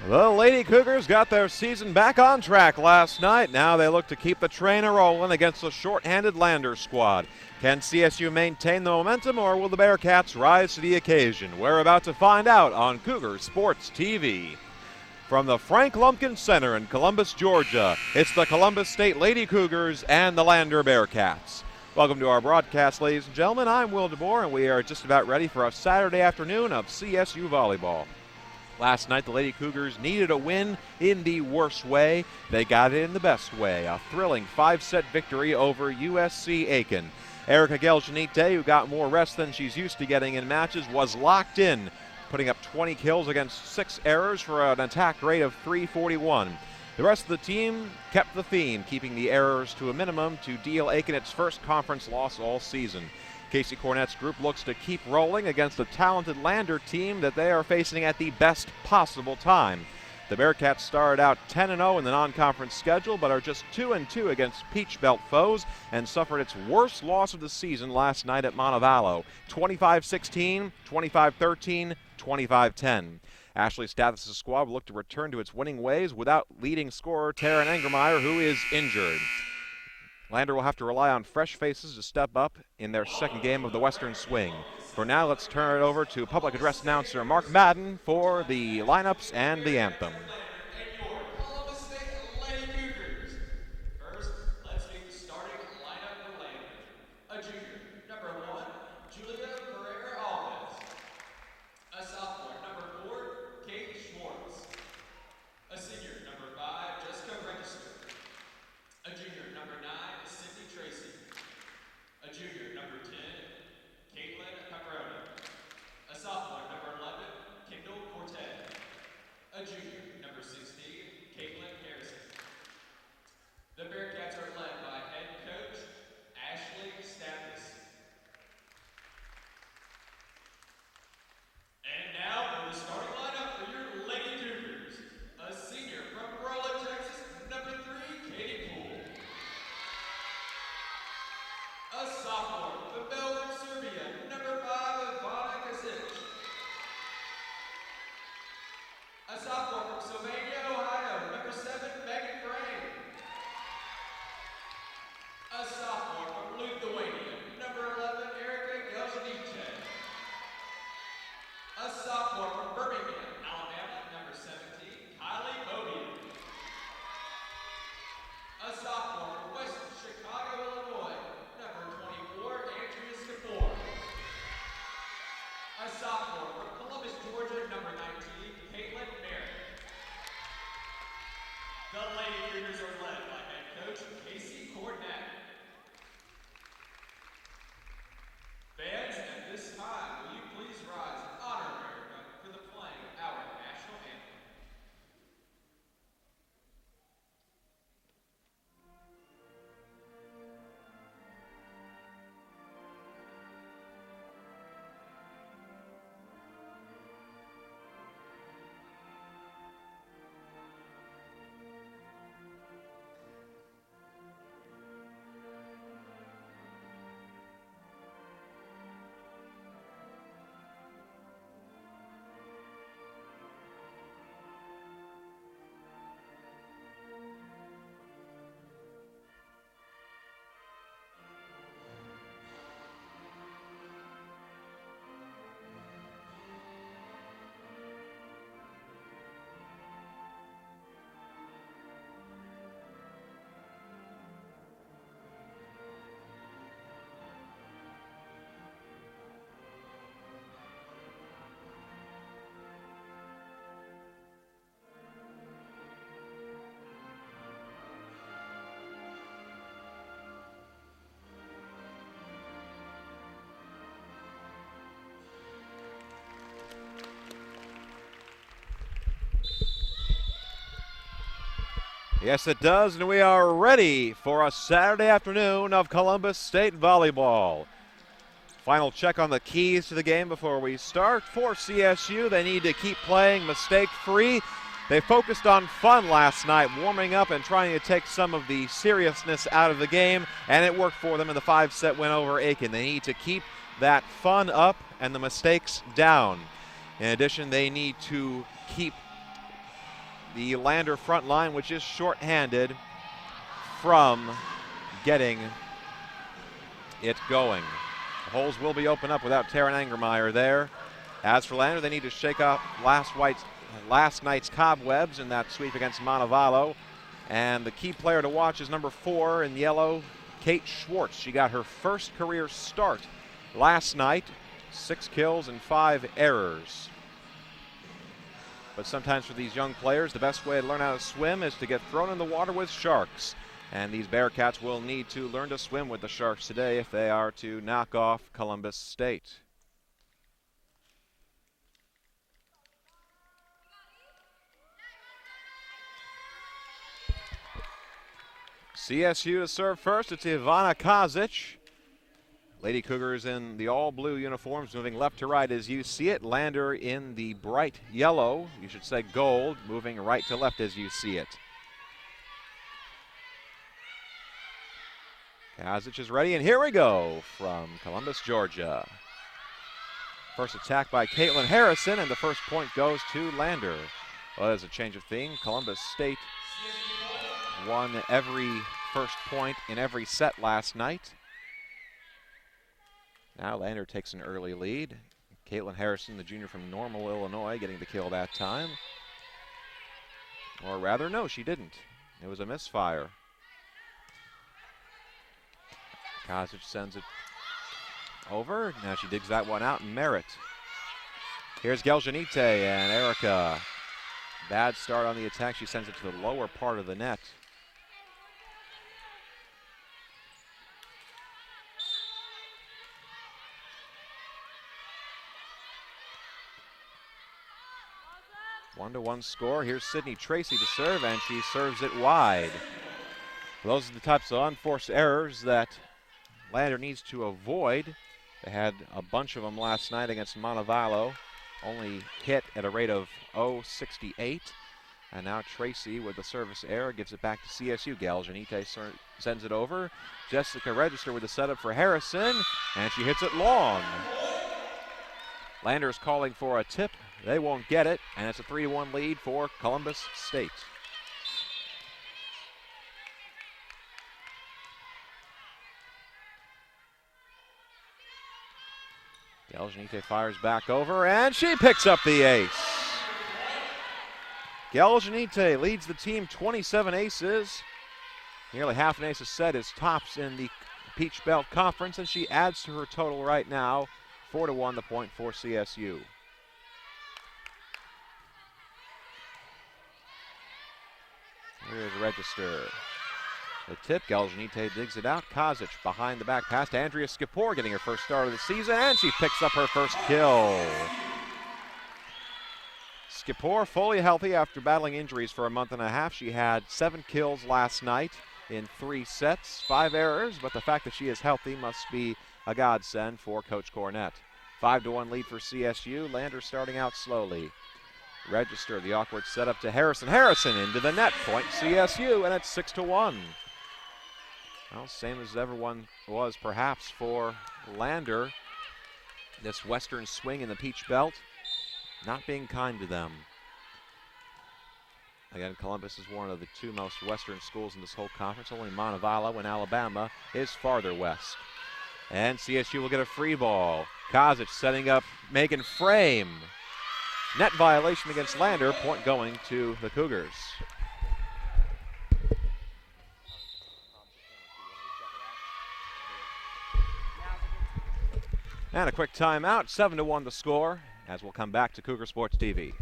The Lady Cougars got their season back on track last night. Now they look to keep the train a-rolling against the short-handed Lander squad. Can CSU maintain the momentum, or will the Bearcats rise to the occasion? We're about to find out on Cougar Sports TV. From the Frank Lumpkin Center in Columbus, Georgia, it's the Columbus State Lady Cougars and the Lander Bearcats. Welcome to our broadcast, ladies and gentlemen. I'm Will DeBoer, and we are just about ready for a Saturday afternoon of CSU volleyball. Last night, the Lady Cougars needed a win in the worst way. They got it in the best way, a thrilling 5-set victory over USC Aiken. Erica Geljanite, who got more rest than she's used to getting in matches, was locked in, putting up 20 kills against 6 errors for an attack rate of .341. The rest of the team kept the theme, keeping the errors to a minimum to deal Aiken its first conference loss all season. Casey Cornett's group looks to keep rolling against a talented Lander team that they are facing at the best possible time. The Bearcats started out 10-0 in the non-conference schedule, but are just 2-2 against Peach Belt foes and suffered its worst loss of the season last night at Montevallo, 25-16, 25-13, 25-10. Ashley Stathis' squad will look to return to its winning ways without leading scorer Taryn Engermeyer, who is injured. Lander will have to rely on fresh faces to step up in their second game of the Western Swing. For now, let's turn it over to public address announcer Mark Madden for the lineups and the anthem. Yes, it does, and we are ready for a Saturday afternoon of Columbus State volleyball. Final check on the keys to the game before we start. For CSU, they need to keep playing mistake-free. They focused on fun last night, warming up and trying to take some of the seriousness out of the game, and it worked for them in the 5-set win over Aiken. They need to keep that fun up and the mistakes down. In addition, they need to keep the Lander front line, which is shorthanded, from getting it going. The holes will be open up without Taryn Angermeyer there. As for Lander, they need to shake off last night's cobwebs in that sweep against Montevallo. And the key player to watch is number 4 in yellow, Kate Schwartz. She got her first career start last night, 6 kills and 5 errors. But sometimes for these young players, the best way to learn how to swim is to get thrown in the water with sharks. And these Bearcats will need to learn to swim with the Sharks today if they are to knock off Columbus State. CSU to serve first. It's Ivana Kazic. Lady Cougars in the all-blue uniforms moving left to right as you see it. Lander in the bright yellow, you should say gold, moving right to left as you see it. Kazic is ready, and here we go from Columbus, Georgia. First attack by Caitlin Harrison, and the first point goes to Lander. Well, there's a change of theme. Columbus State won every first point in every set last night. Now Lander takes an early lead. Caitlin Harrison, the junior from Normal, Illinois, getting the kill that time. Or rather, no, she didn't. It was a misfire. Kazic sends it over. Now she digs that one out. Merritt. Here's Geljanite and Erica. Bad start on the attack. She sends it to the lower part of the net. One-to-one score. Here's Sydney Tracy to serve, and she serves it wide. Those are the types of unforced errors that Lander needs to avoid. They had a bunch of them last night against Montevallo. Only hit at a rate of 0.68. And now Tracy with the service error gives it back to CSU. Geljanite sends it over. Jessica Register with the setup for Harrison, and she hits it long. Lander's calling for a tip. They won't get it, and it's a 3-1 lead for Columbus State. Geljanite fires back over, and she picks up the ace. Geljanite leads the team 27 aces. Nearly half an ace a set is tops in the Peach Belt Conference, and she adds to her total right now. 4-1 the point for CSU. Here's Register. The tip, Geljanite digs it out. Kazic behind the back pass to Andrea Skipor, getting her first start of the season, and she picks up her first kill. Skipor fully healthy after battling injuries for a month and a half. She had 7 kills last night in 3 sets, 5 errors, but the fact that she is healthy must be a godsend for Coach Cornett. 5-1 lead for CSU. Lander starting out slowly. Register, the awkward setup to Harrison. Harrison into the net, point CSU, and it's 6-1. Well, same as everyone was perhaps for Lander. This western swing in the Peach Belt, not being kind to them. Again, Columbus is one of the 2 most western schools in this whole conference. Only Montevallo in Alabama is farther west. And CSU will get a free ball. Kazic setting up Megan Frame. Net violation against Lander, point going to the Cougars. And a quick timeout, 7-1 the score, as we'll come back to Cougar Sports TV.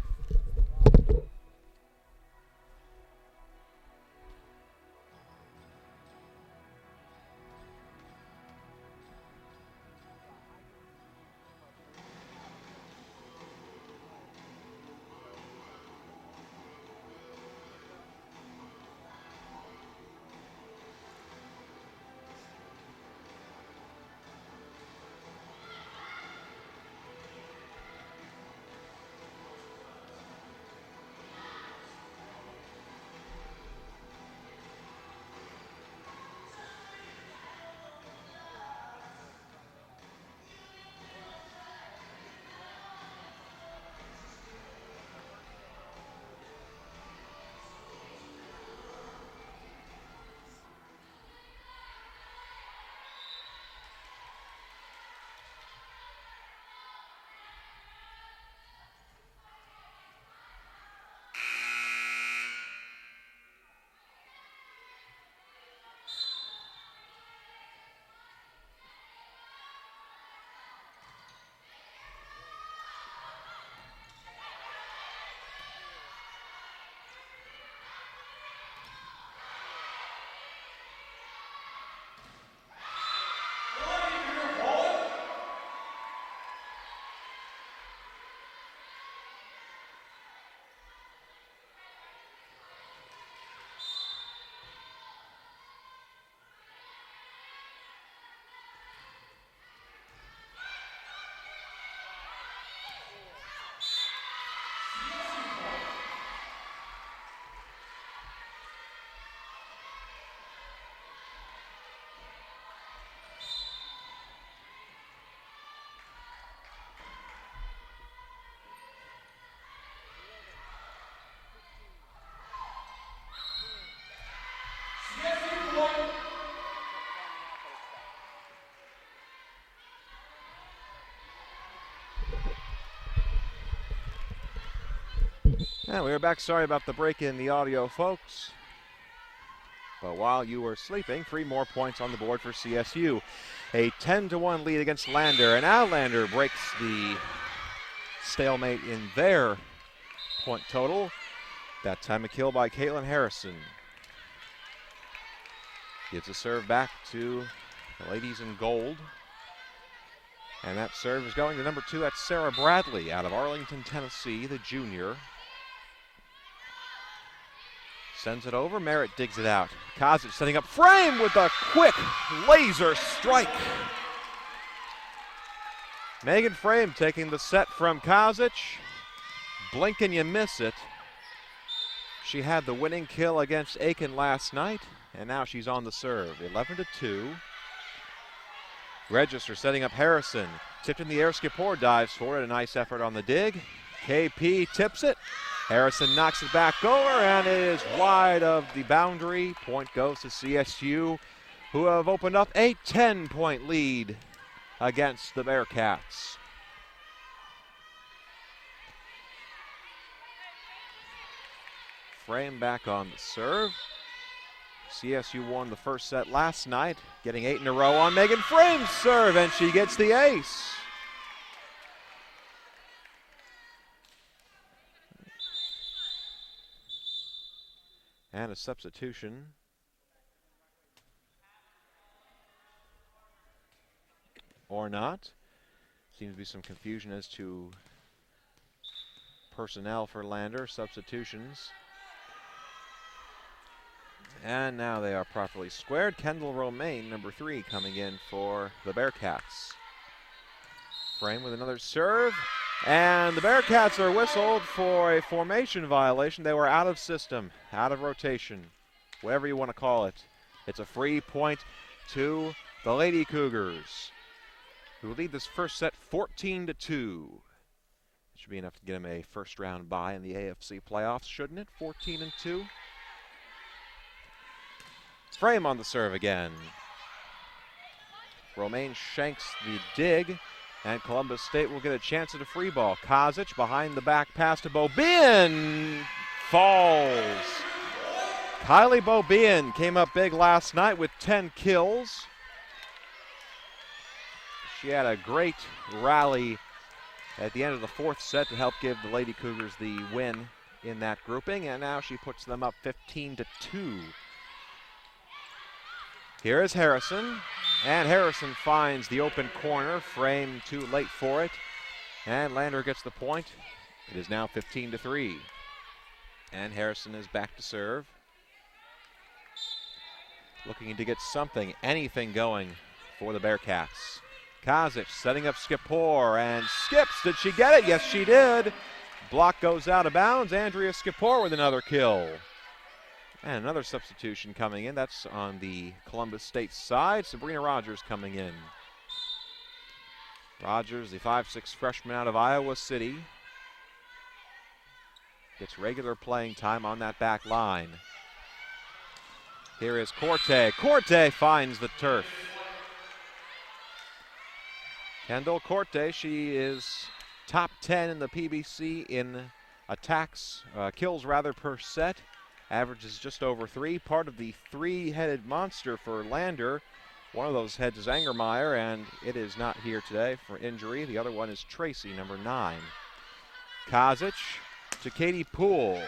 And we are back. Sorry about the break in the audio, folks. But while you were sleeping, 3 more points on the board for CSU. A 10-1 lead against Lander. And now Lander breaks the stalemate in their point total. That time a kill by Caitlin Harrison. Gives a serve back to the ladies in gold. And that serve is going to number 2. That's Sarah Bradley out of Arlington, Tennessee, the junior. Sends it over. Merritt digs it out. Kozic setting up frame with a quick laser strike. Megan Frame taking the set from Kozic. Blink and you miss it. She had the winning kill against Aiken last night, and now she's on the serve. 11-2. Register setting up Harrison. Tipped in the air. Skipor dives for it. A nice effort on the dig. KP tips it. Harrison knocks it back over, and it is wide of the boundary. Point goes to CSU, who have opened up a 10-point lead against the Bearcats. Frame back on the serve. CSU won the first set last night, getting 8 in a row on Megan Frame's serve, and she gets the ace. And a substitution. Or not. Seems to be some confusion as to personnel for Lander, substitutions. And now they are properly squared. Kendall Romaine, number 3, coming in for the Bearcats. Frame with another serve. And the Bearcats are whistled for a formation violation. They were out of system, out of rotation, whatever you want to call it. It's a free point to the Lady Cougars, who lead this first set 14-2. It should be enough to get them a first-round bye in the AFC playoffs, shouldn't it? 14-2. Frame on the serve again. Romaine shanks the dig. And Columbus State will get a chance at a free ball. Kozic behind the back pass to Bobian. Falls. Kylie Bobian came up big last night with 10 kills. She had a great rally at the end of the 4th set to help give the Lady Cougars the win in that grouping. And now she puts them up 15-2. Here is Harrison. And Harrison finds the open corner. Frame too late for it. And Lander gets the point. It is now 15-3. And Harrison is back to serve. Looking to get something, anything going for the Bearcats. Kozic setting up Skipor and skips. Did she get it? Yes, she did. Block goes out of bounds. Andrea Skipor with another kill. And another substitution coming in. That's on the Columbus State side. Sabrina Rogers coming in. Rogers, the 5'6" freshman out of Iowa City, gets regular playing time on that back line. Here is Corte. Corte finds the turf. Kendall Corte, she is top 10 in the PBC in attacks, kills rather, per set. Averages just over 3, part of the 3-headed monster for Lander. One of those heads is Angermeyer, and it is not here today for injury. The other one is Tracy, number 9. Kozic to Katie Poole.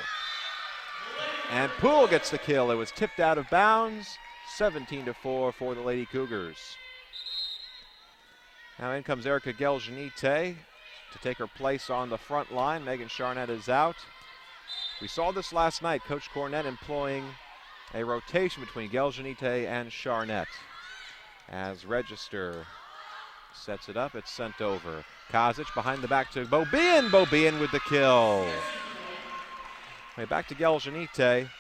And Poole gets the kill. It was tipped out of bounds. 17-4 for the Lady Cougars. Now in comes Erica Geljanite to take her place on the front line. Megan Charnett is out. We saw this last night, Coach Cornett employing a rotation between Geljanite and Charnett. As Register sets it up, it's sent over. Kozic behind the back to Bobian. Bobian with the kill. Back to Geljanite.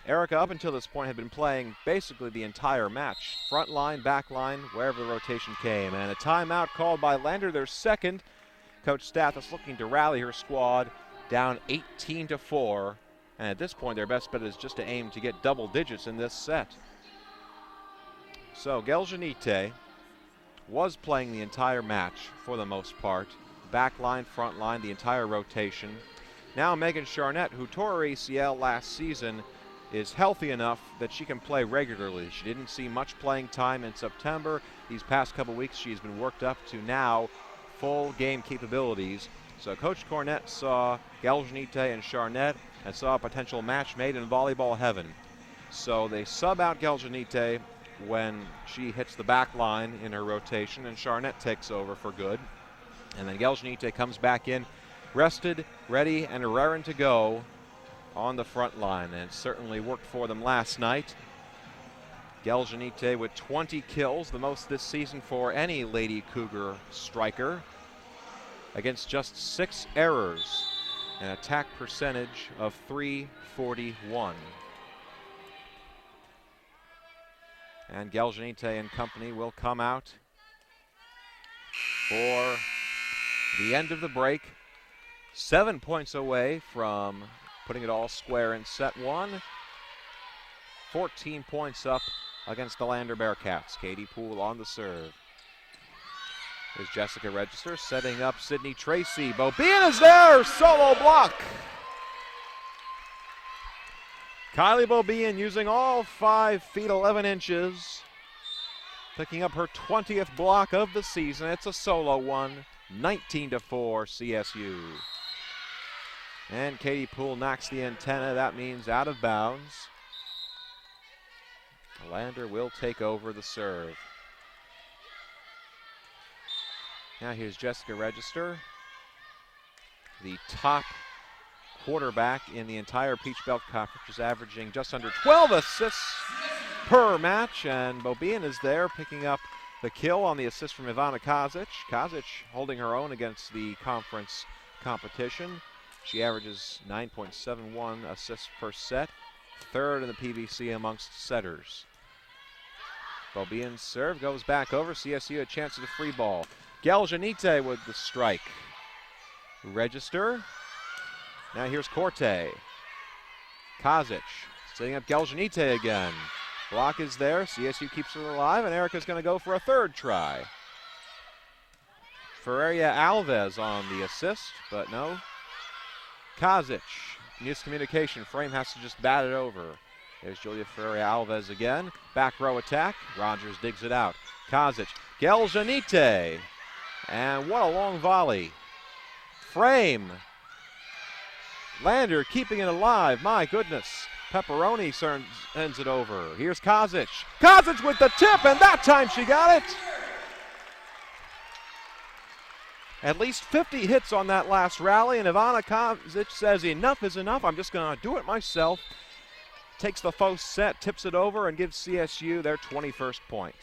Erica, up until this point, had been playing basically the entire match. Front line, back line, wherever the rotation came. And a timeout called by Lander, their second. Coach Stathis looking to rally her squad. Down 18-4, and at this point their best bet is just to aim to get double digits in this set. So Geljanite was playing the entire match for the most part. back line, front line, the entire rotation. Now Megan Charnett, who tore her ACL last season, is healthy enough that she can play regularly. She didn't see much playing time in September. These past couple weeks she's been worked up to now full game capabilities. So Coach Cornett saw Geljanite and Charnett and saw a potential match made in volleyball heaven. So they sub out Geljanite when she hits the back line in her rotation, and Charnett takes over for good. And then Geljanite comes back in, rested, ready, and raring to go on the front line, and it certainly worked for them last night. Geljanite with 20 kills, the most this season for any Lady Cougar striker, against just 6 errors, an attack percentage of .341. And Geljanite and company will come out for the end of the break. 7 points away from putting it all square in set 1. 14 points up against the Lander Bearcats. Katie Poole on the serve. Here's Jessica Register setting up Sydney Tracy. Beaubien is there, solo block. Kylie Beaubien using all 5 feet 11 inches, picking up her 20th block of the season. It's a solo one, 19-4 CSU. And Katie Poole knocks the antenna. That means out of bounds. Lander will take over the serve. Now here's Jessica Register, the top quarterback in the entire Peach Belt Conference, is averaging just under 12 assists per match, and Beaubien is there picking up the kill on the assist from Ivana Kazic. Kazic holding her own against the conference competition. She averages 9.71 assists per set, third in the PVC amongst setters. Beaubien's serve goes back over. CSU a chance at a free ball. Geljanite with the strike. Register. Now here's Corte. Kazic setting up Geljanite again. Block is there. CSU keeps it alive, and Erica's going to go for a third try. Ferreira Alves on the assist, but no. Kazic, miscommunication. Frame has to just bat it over. There's Julia Ferreira Alves again. Back row attack. Rogers digs it out. Kazic, Geljanite. And what a long volley. Frame. Lander keeping it alive. My goodness. Pepperoni sends it over. Here's Kazic. Kazic with the tip, and that time she got it. At least 50 hits on that last rally, and Ivana Kazic says enough is enough. I'm just going to do it myself. Takes the faux set, tips it over, and gives CSU their 21st point.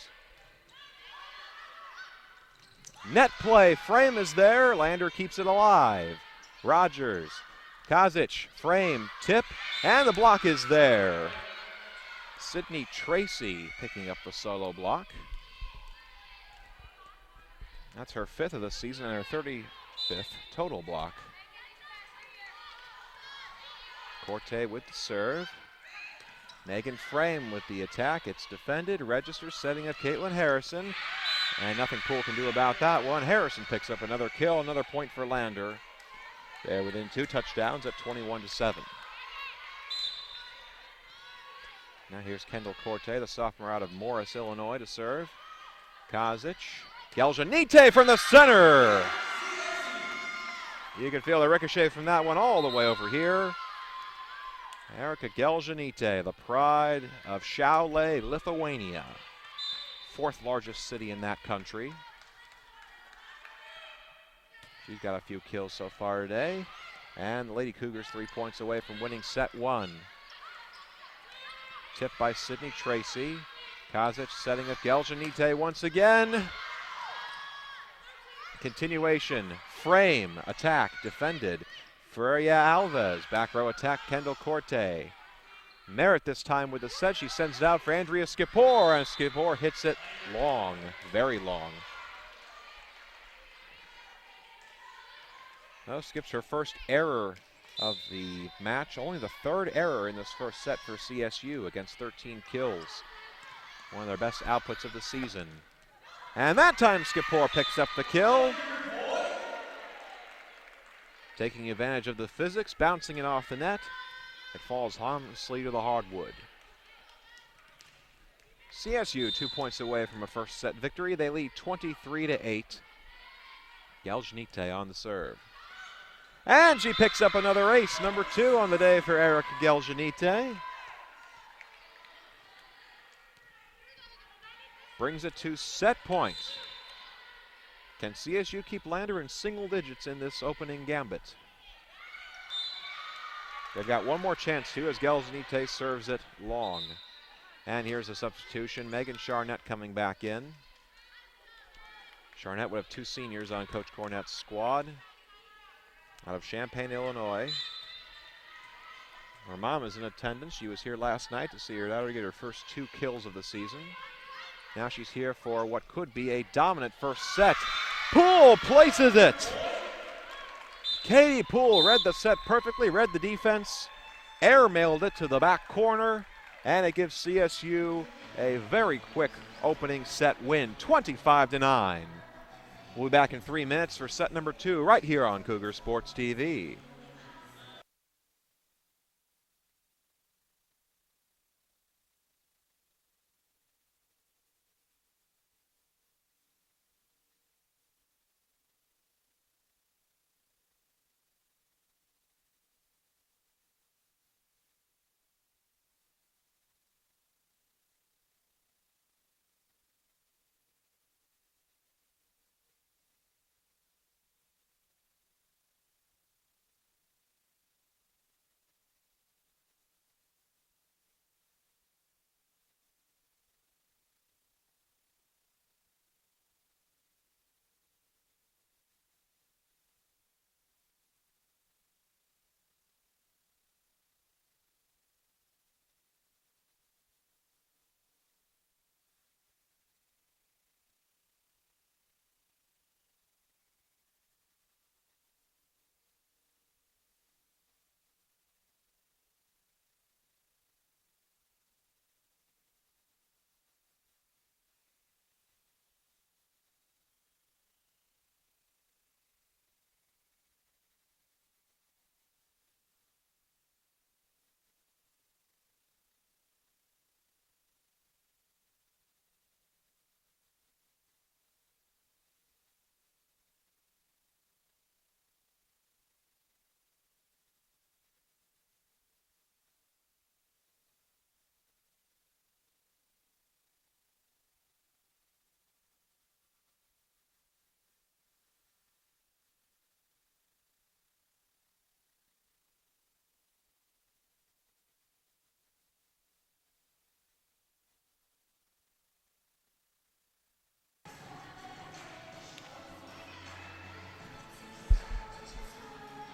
Net play. Frame is there. Lander keeps it alive. Rogers. Kazic, frame, tip, and the block is there. Sydney Tracy picking up the solo block. That's her 5th of the season and her 35th total block. Corte with the serve. Megan Frame with the attack. It's defended. Register setting up Caitlin Harrison. And nothing Poole can do about that one. Harrison picks up another kill, another point for Lander. They're within 2 touchdowns at 21-7. Now here's Kendall Corte, the sophomore out of Morris, Illinois, to serve. Kazic. Geljanite from the center. You can feel the ricochet from that one all the way over here. Erica Geljanite, the pride of Šiauliai, Lithuania. 4th largest city in that country. She's got a few kills so far today. And the Lady Cougars 3 points away from winning set 1. Tipped by Sydney Tracy. Kazic setting up Geljanite once again. Continuation. Frame. Attack. Defended. Ferreira Alves. Back row attack. Kendall Corte. Merritt this time with the set. She sends it out for Andrea Skipor. And Skipor hits it long. Very long. No, skips her first error of the match. Only the 3rd error in this first set for CSU against 13 kills. One of their best outputs of the season. And that time Skipor picks up the kill. taking advantage of the physics, bouncing it off the net. It falls harmlessly to the hardwood. CSU 2 points away from a first set victory. They lead 23-8. Geljanite on the serve. And she picks up another ace, number 2 on the day for Erica Geljanite. Brings it to set point. Can CSU keep Lander in single digits in this opening gambit? They've got one more chance too as Geljanite serves it long. And here's a substitution. Megan Charnett coming back in. Charnett would have 2 seniors on Coach Cornett's squad out of Champaign, Illinois. Her mom is in attendance. She was here last night to see her daughter get her first 2 kills of the season. Now she's here for what could be a dominant first set. Poole places it. Katie Poole read the set perfectly, read the defense, airmailed it to the back corner, and it gives CSU a very quick opening set win, 25-9. We'll be back in 3 minutes for set number 2 right here on Cougar Sports TV.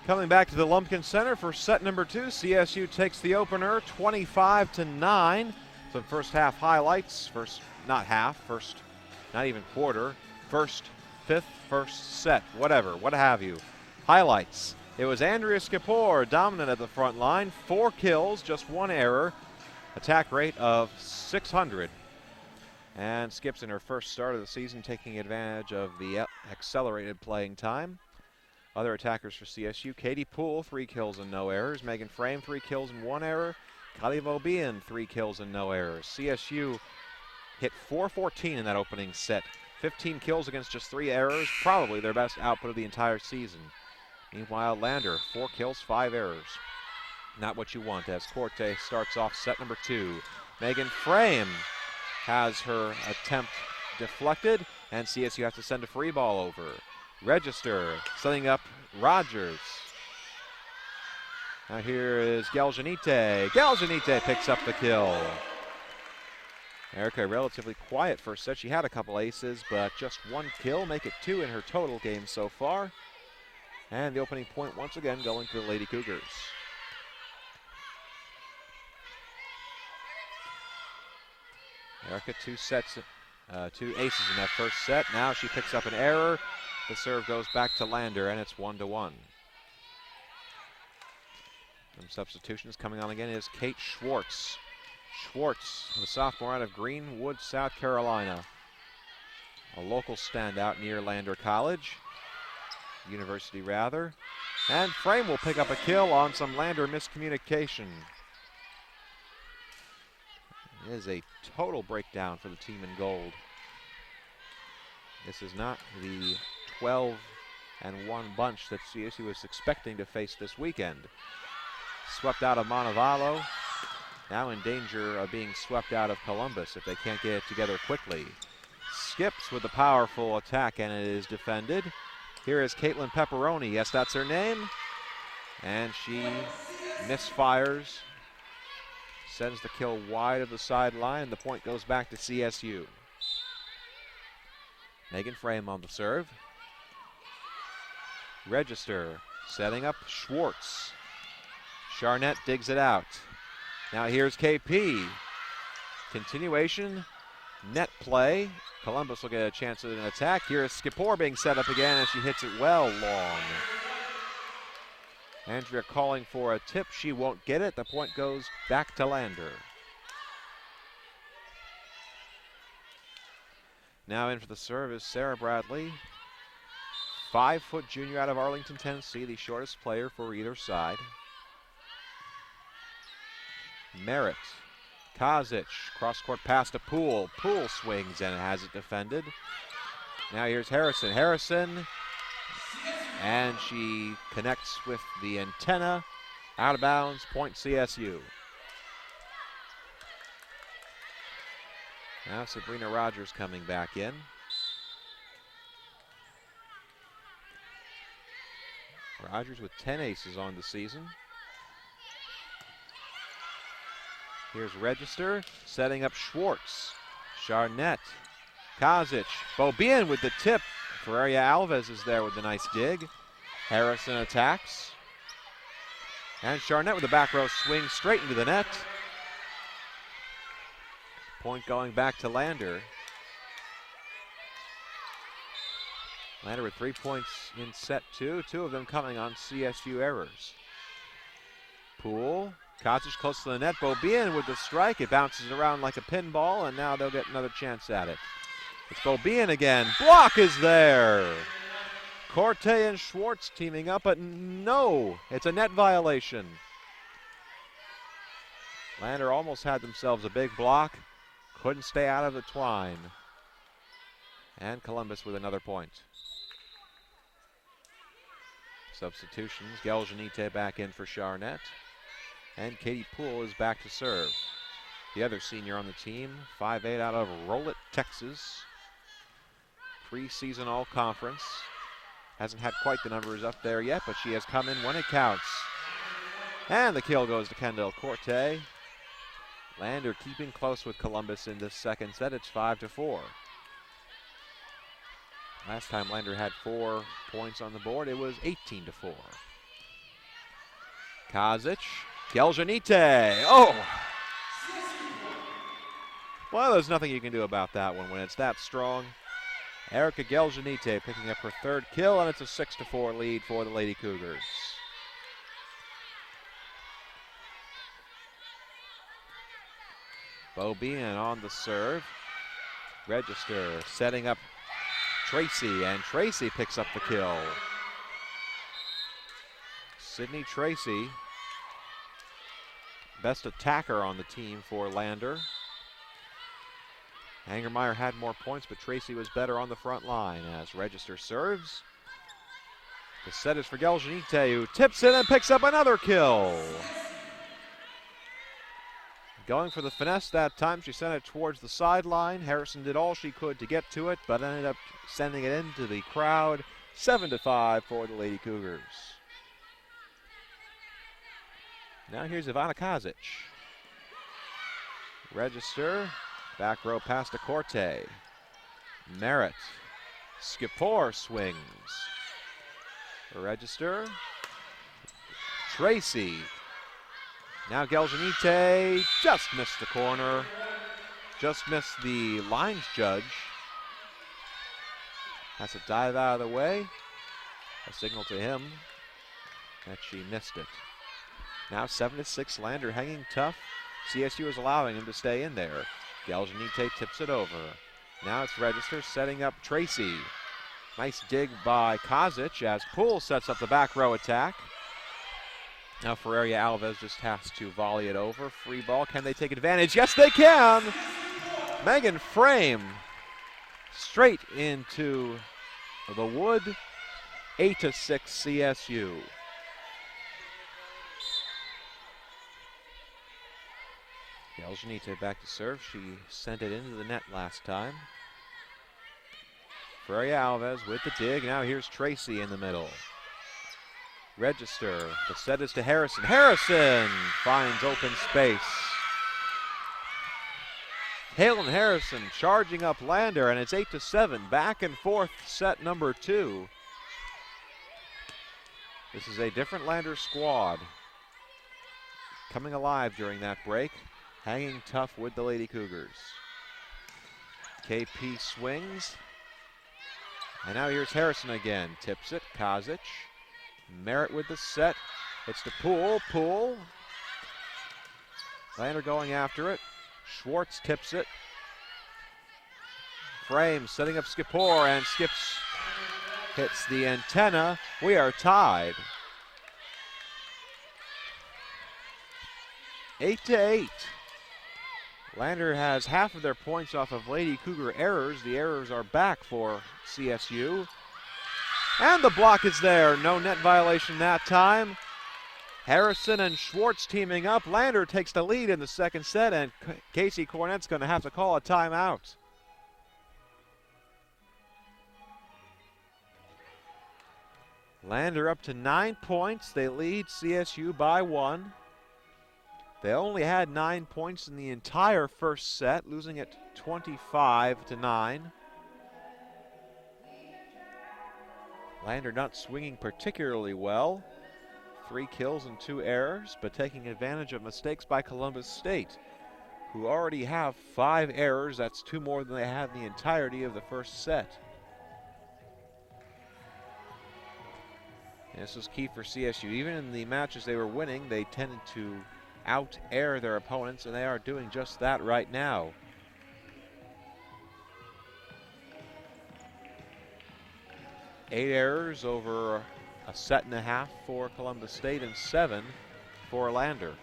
Coming back to the Lumpkin Center for set number 2, CSU takes the opener 25-9. Some first half highlights, not even quarter, fifth, first set, what have you. Highlights. It was Andrea Skipor dominant at the front line, 4 kills, just 1 error, attack rate of 600. And Skips in her first start of the season taking advantage of the accelerated playing time. Other attackers for CSU, Katie Poole, 3 kills and no errors. Megan Frame, 3 kills and 1 error. Kylie Vobian, 3 kills and no errors. CSU hit .414 in that opening set. 15 kills against just 3 errors, probably their best output of the entire season. Meanwhile, Lander, 4 kills, 5 errors. Not what you want as Corte starts off set number 2. Megan Frame has her attempt deflected, and CSU has to send a free ball over. Register, setting up Rogers. Now here is Geljanite. Geljanite picks up the kill. Erica, relatively quiet first set. She had a couple aces, but just 1 kill, make it 2 in her total game so far. And the opening point once again going to the Lady Cougars. Erica 2 aces in that first set. Now she picks up an error. The serve goes back to Lander, and it's 1-1. Some substitutions coming on again is Kate Schwartz. Schwartz, the sophomore out of Greenwood, South Carolina. A local standout near Lander College. University, rather. And Frame will pick up a kill on some Lander miscommunication. It is a total breakdown for the team in gold. This is not the 12-1 bunch that CSU was expecting to face this weekend. Swept out of Montevallo, now in danger of being swept out of Columbus if they can't get it together quickly. Skips with a powerful attack, and it is defended. Here is Caitlin Pepperoni. Yes, that's her name. And she misfires. Sends the kill wide of the sideline. The point goes back to CSU. Megan Frame on the serve. Register setting up Schwartz. Charnett digs it out. Now here's KP. Continuation. Net play. Columbus will get a chance at an attack. Here is Skipor being set up again, and she hits it well long. Andrea calling for a tip. She won't get it. The point goes back to Lander. Now in for the serve is Sarah Bradley. 5-foot junior out of Arlington, Tennessee, the shortest player for either side. Merritt. Kazic, cross-court pass to Poole. Poole swings and has it defended. Now here's Harrison. Harrison, and she connects with the antenna. Out of bounds, point CSU. Now Sabrina Rogers coming back in. Rogers with 10 aces on the season. Here's Register, setting up Schwartz. Charnett, Kazic, Beaubien with the tip. Ferreria Alves is there with the nice dig. Harrison attacks. And Charnett with a back row swing straight into the net. Point going back to Lander. Lander with 3 points in set two of them coming on CSU errors. Poole. Kazic close to the net. Beaubien with the strike. It bounces around like a pinball, and now they'll get another chance at it. It's Beaubien again. Block is there. Corte and Schwartz teaming up, but no, it's a net violation. Lander almost had themselves a big block. Couldn't stay out of the twine. And Columbus with another point. Substitutions. Geljanite back in for Charnett. And Katie Poole is back to serve. The other senior on the team, 5'8" out of Rolett, Texas. Preseason all-conference. Hasn't had quite the numbers up there yet, but she has come in when it counts. And the kill goes to Kendall Corte. Lander keeping close with Columbus in this second set. It's 5-4. Last time Lander had 4 points on the board, it was 18-4. Kazic. Geljanite. Oh! Well, there's nothing you can do about that one when it's that strong. Erica Geljanite picking up her 3rd kill, and it's a 6-4 lead for the Lady Cougars. Beaubien on the serve. Register setting up Tracy, and Tracy picks up the kill. Sydney Tracy, best attacker on the team for Lander. Angermeyer had more points, but Tracy was better on the front line as Register serves. The set is for Geljanite, who tips it and picks up another kill. Going for the finesse that time, she sent it towards the sideline. Harrison did all she could to get to it, but ended up sending it into the crowd. 7-5 for the Lady Cougars. Now here's Ivana Kazic. Register, back row pass to Corte. Merritt, Skipor swings. Register, Tracy. Now Geljanite just missed the corner. Just missed the lines judge. Has to dive out of the way. A signal to him that she missed it. Now 7-6, Lander hanging tough. CSU is allowing him to stay in there. Geljanite tips it over. Now it's Register setting up Tracy. Nice dig by Kazic as Poole sets up the back row attack. Now Ferreira Alves just has to volley it over. Free ball. Can they take advantage? Yes, they can. Megan Frame straight into the wood. 8-6 CSU. Jeljanita back to serve. She sent it into the net last time. Ferreira Alves with the dig. Now here's Tracy in the middle. Register. The set is to Harrison. Harrison finds open space. Halen Harrison charging up Lander, and it's 8-7. Back and forth set number 2. This is a different Lander squad. Coming alive during that break. Hanging tough with the Lady Cougars. KP swings. And now here's Harrison again. Tips it. Kazic. Merritt with the set. It's to Poole. Poole. Lander going after it. Schwartz tips it. Frame setting up Skipor, and Skips hits the antenna. We are tied. 8-8. Lander has half of their points off of Lady Cougar errors. The errors are back for CSU. And the block is there. No net violation that time. Harrison and Schwartz teaming up. Lander takes the lead in the second set, and Casey Cornett's going to have to call a timeout. Lander up to 9 points. They lead CSU by 1. They only had 9 points in the entire first set, losing it 25-9. Lander not swinging particularly well. 3 kills and 2 errors, but taking advantage of mistakes by Columbus State, who already have 5 errors. That's 2 more than they had in the entirety of the first set. And this was key for CSU. Even in the matches they were winning, they tended to out-air their opponents, and they are doing just that right now. Eight errors over a set and a half for Columbus State and 7 for Lander.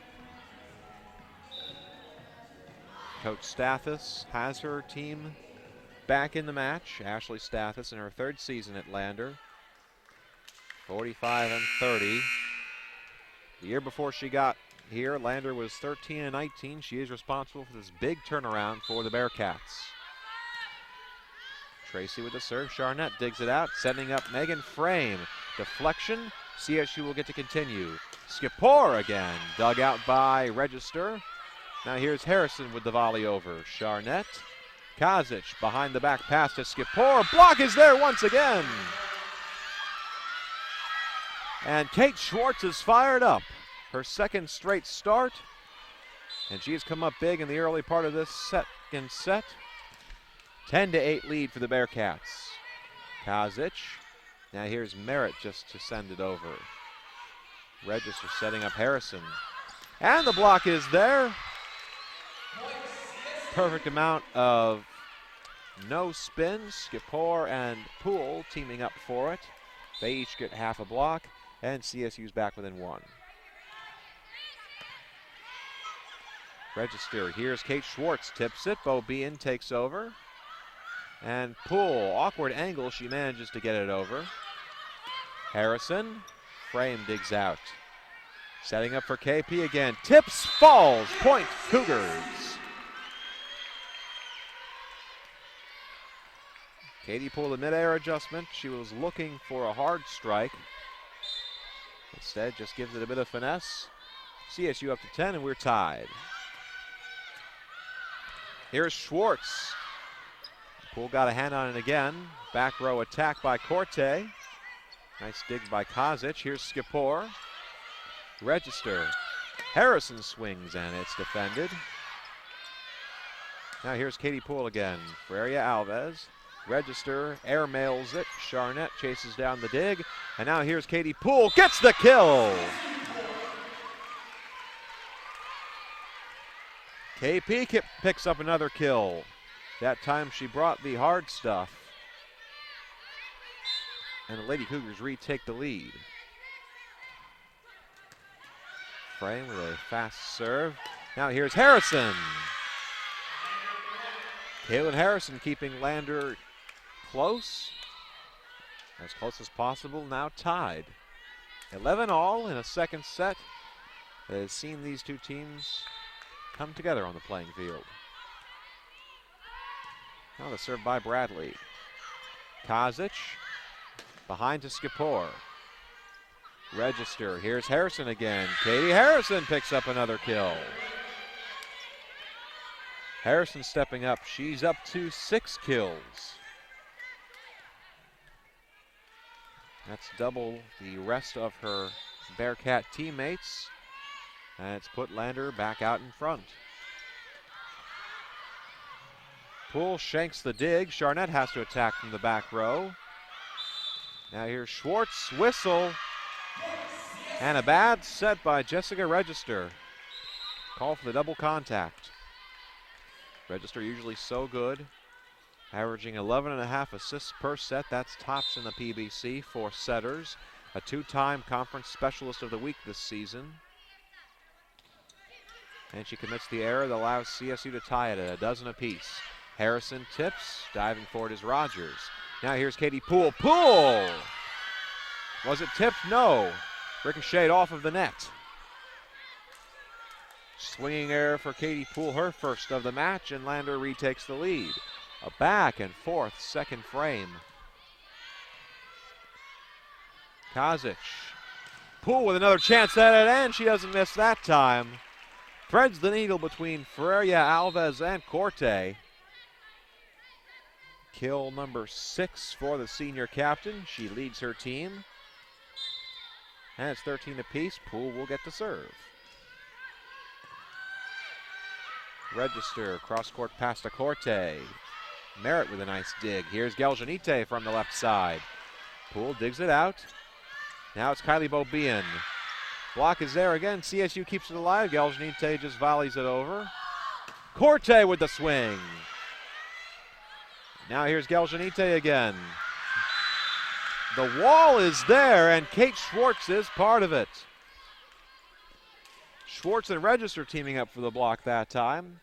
Coach Stathis has her team back in the match. Ashley Stathis in her 3rd season at Lander. 45-30. The year before she got here, Lander was 13-19. She is responsible for this big turnaround for the Bearcats. Tracy with the serve. Charnett digs it out, sending up Megan Frame. Deflection. CSU will get to continue. Skipor again. Dug out by Register. Now here's Harrison with the volley over. Charnett. Kazic behind the back pass to Skipor. Block is there once again. And Kate Schwartz is fired up. Her 2nd straight start. And she's come up big in the early part of this second set. 10-8 lead for the Bearcats. Kazic. Now here's Merritt just to send it over. Register setting up Harrison. And the block is there. Perfect amount of no spins. Skipor and Poole teaming up for it. They each get half a block, and CSU's back within 1. Register. Here's Kate Schwartz. Tips it. Bo Bean takes over. And Poole. Awkward angle. She manages to get it over. Harrison. Frame digs out. Setting up for KP again. Tips. Falls. Point. Cougars. Katie Poole, the mid-air adjustment. She was looking for a hard strike. Instead, just gives it a bit of finesse. CSU up to 10, and we're tied. Here's Schwartz. Poole got a hand on it again. Back row attack by Corte. Nice dig by Kazic. Here's Skipor. Register. Harrison swings, and it's defended. Now here's Katie Poole again. Ferreira Alves. Register airmails it. Charnett chases down the dig. And now here's Katie Poole. Gets the kill. KP picks up another kill. That time she brought the hard stuff. and the Lady Cougars retake the lead. Frame with a fast serve. Now here's Harrison. Kaylin Harrison keeping Lander close as possible, now tied. 11-all in a second set that has seen these two teams come together on the playing field. Now the serve by Bradley. Kazic behind to Skipor. Register, here's Harrison again. Katie Harrison picks up another kill. Harrison stepping up, she's up to 6 kills. That's double the rest of her Bearcat teammates. And it's put Lander back out in front. Poole shanks the dig. Charnett has to attack from the back row. Now here's Schwartz, whistle. And a bad set by Jessica Register. Call for the double contact. Register usually so good, averaging 11.5 assists per set. That's tops in the PBC for setters. A 2-time conference specialist of the week this season. And she commits the error that allows CSU to tie it at 12 apiece. Harrison tips, diving for it is Rogers. Now here's Katie Poole. Poole! Was it tipped? No. Ricocheted off of the net. Swinging error for Katie Poole, her first of the match, and Lander retakes the lead. A back and forth second frame. Kazic. Poole with another chance at it, and she doesn't miss that time. Threads the needle between Ferreira Alves and Corte. Kill number 6 for the senior captain. She leads her team. And it's 13 apiece. Poole will get the serve. Register, cross-court pass to Corte. Merritt with a nice dig. Here's Geljanite from the left side. Poole digs it out. Now it's Kylie Bobian. Block is there again. CSU keeps it alive. Geljanite just volleys it over. Corte with the swing. Now here's Geljanite again. The wall is there, and Kate Schwartz is part of it. Schwartz and Register teaming up for the block that time.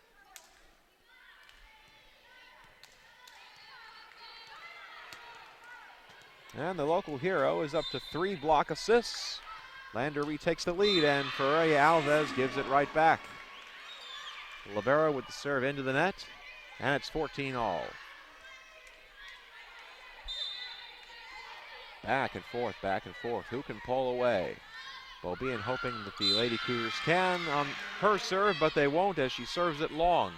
And the local hero is up to 3 block assists. Lander retakes the lead, and Ferreira Alves gives it right back. Libero with the serve into the net, and it's 14-all. Back and forth, back and forth. Who can pull away? Bobian hoping that the Lady Cougars can on her serve, but they won't as she serves it long.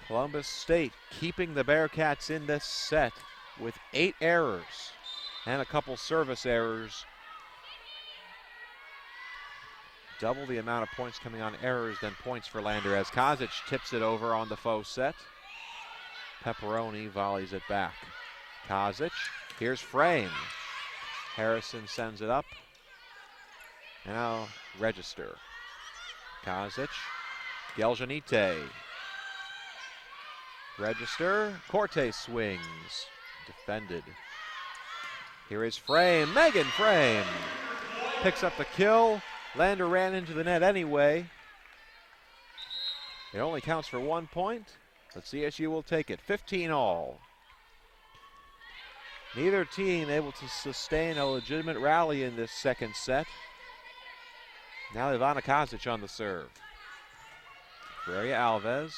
Columbus State keeping the Bearcats in this set with 8 errors and a couple service errors. Double the amount of points coming on errors than points for Lander as Kazic tips it over on the faux set. Pepperoni volleys it back. Kazic, here's Frame. Harrison sends it up. Now Register. Kazic, Geljanite. Register, Corte swings. Defended. Here is Frame, Megan Frame. Picks up the kill. Lander ran into the net anyway. It only counts for 1 point, but CSU will take it. 15-all. Neither team able to sustain a legitimate rally in this second set. Now Ivana Kazic on the serve. Ferreira Alves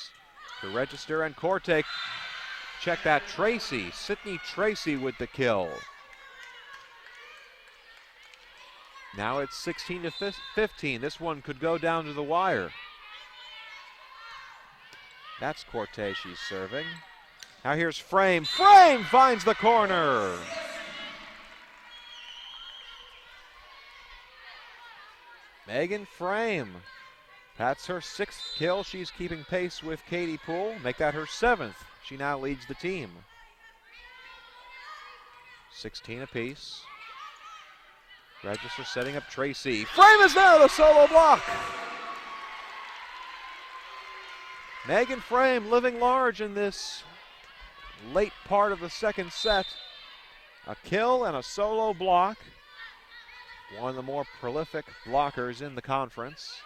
to Register, and Corte. Check that, Tracy. Sydney Tracy with the kill. Now it's 16-15. This one could go down to the wire. That's Corte she's serving. Now here's Frame. Frame finds the corner. Megan Frame. That's her 6th kill. She's keeping pace with Katie Poole. Make that her 7th. She now leads the team. 16 apiece. Register setting up Tracy. Frame is there, the solo block. Megan Frame living large in this late part of the second set. A kill and a solo block. One of the more prolific blockers in the conference.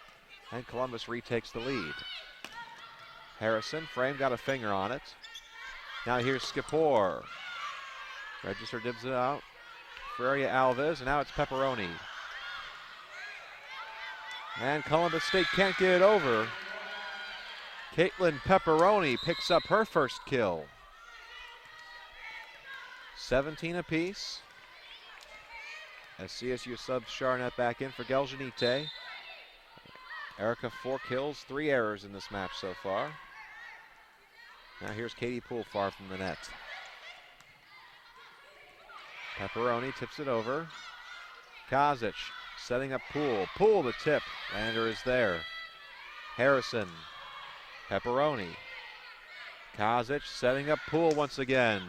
And Columbus retakes the lead. Harrison, frame got a finger on it. Now here's Skipor. Register dibs it out. Freya Alves, and now it's Pepperoni. And Columbus State can't get it over. Caitlin Pepperoni picks up her first kill. 17 apiece. As CSU subs Charnett back in for Geljanite. Erica 4 kills, 3 errors in this match so far. Now here's Katie Poole far from the net. Pepperoni tips it over. Kazic setting up Poole. Poole the tip. Lander is there. Harrison. Pepperoni. Kazic setting up Poole once again.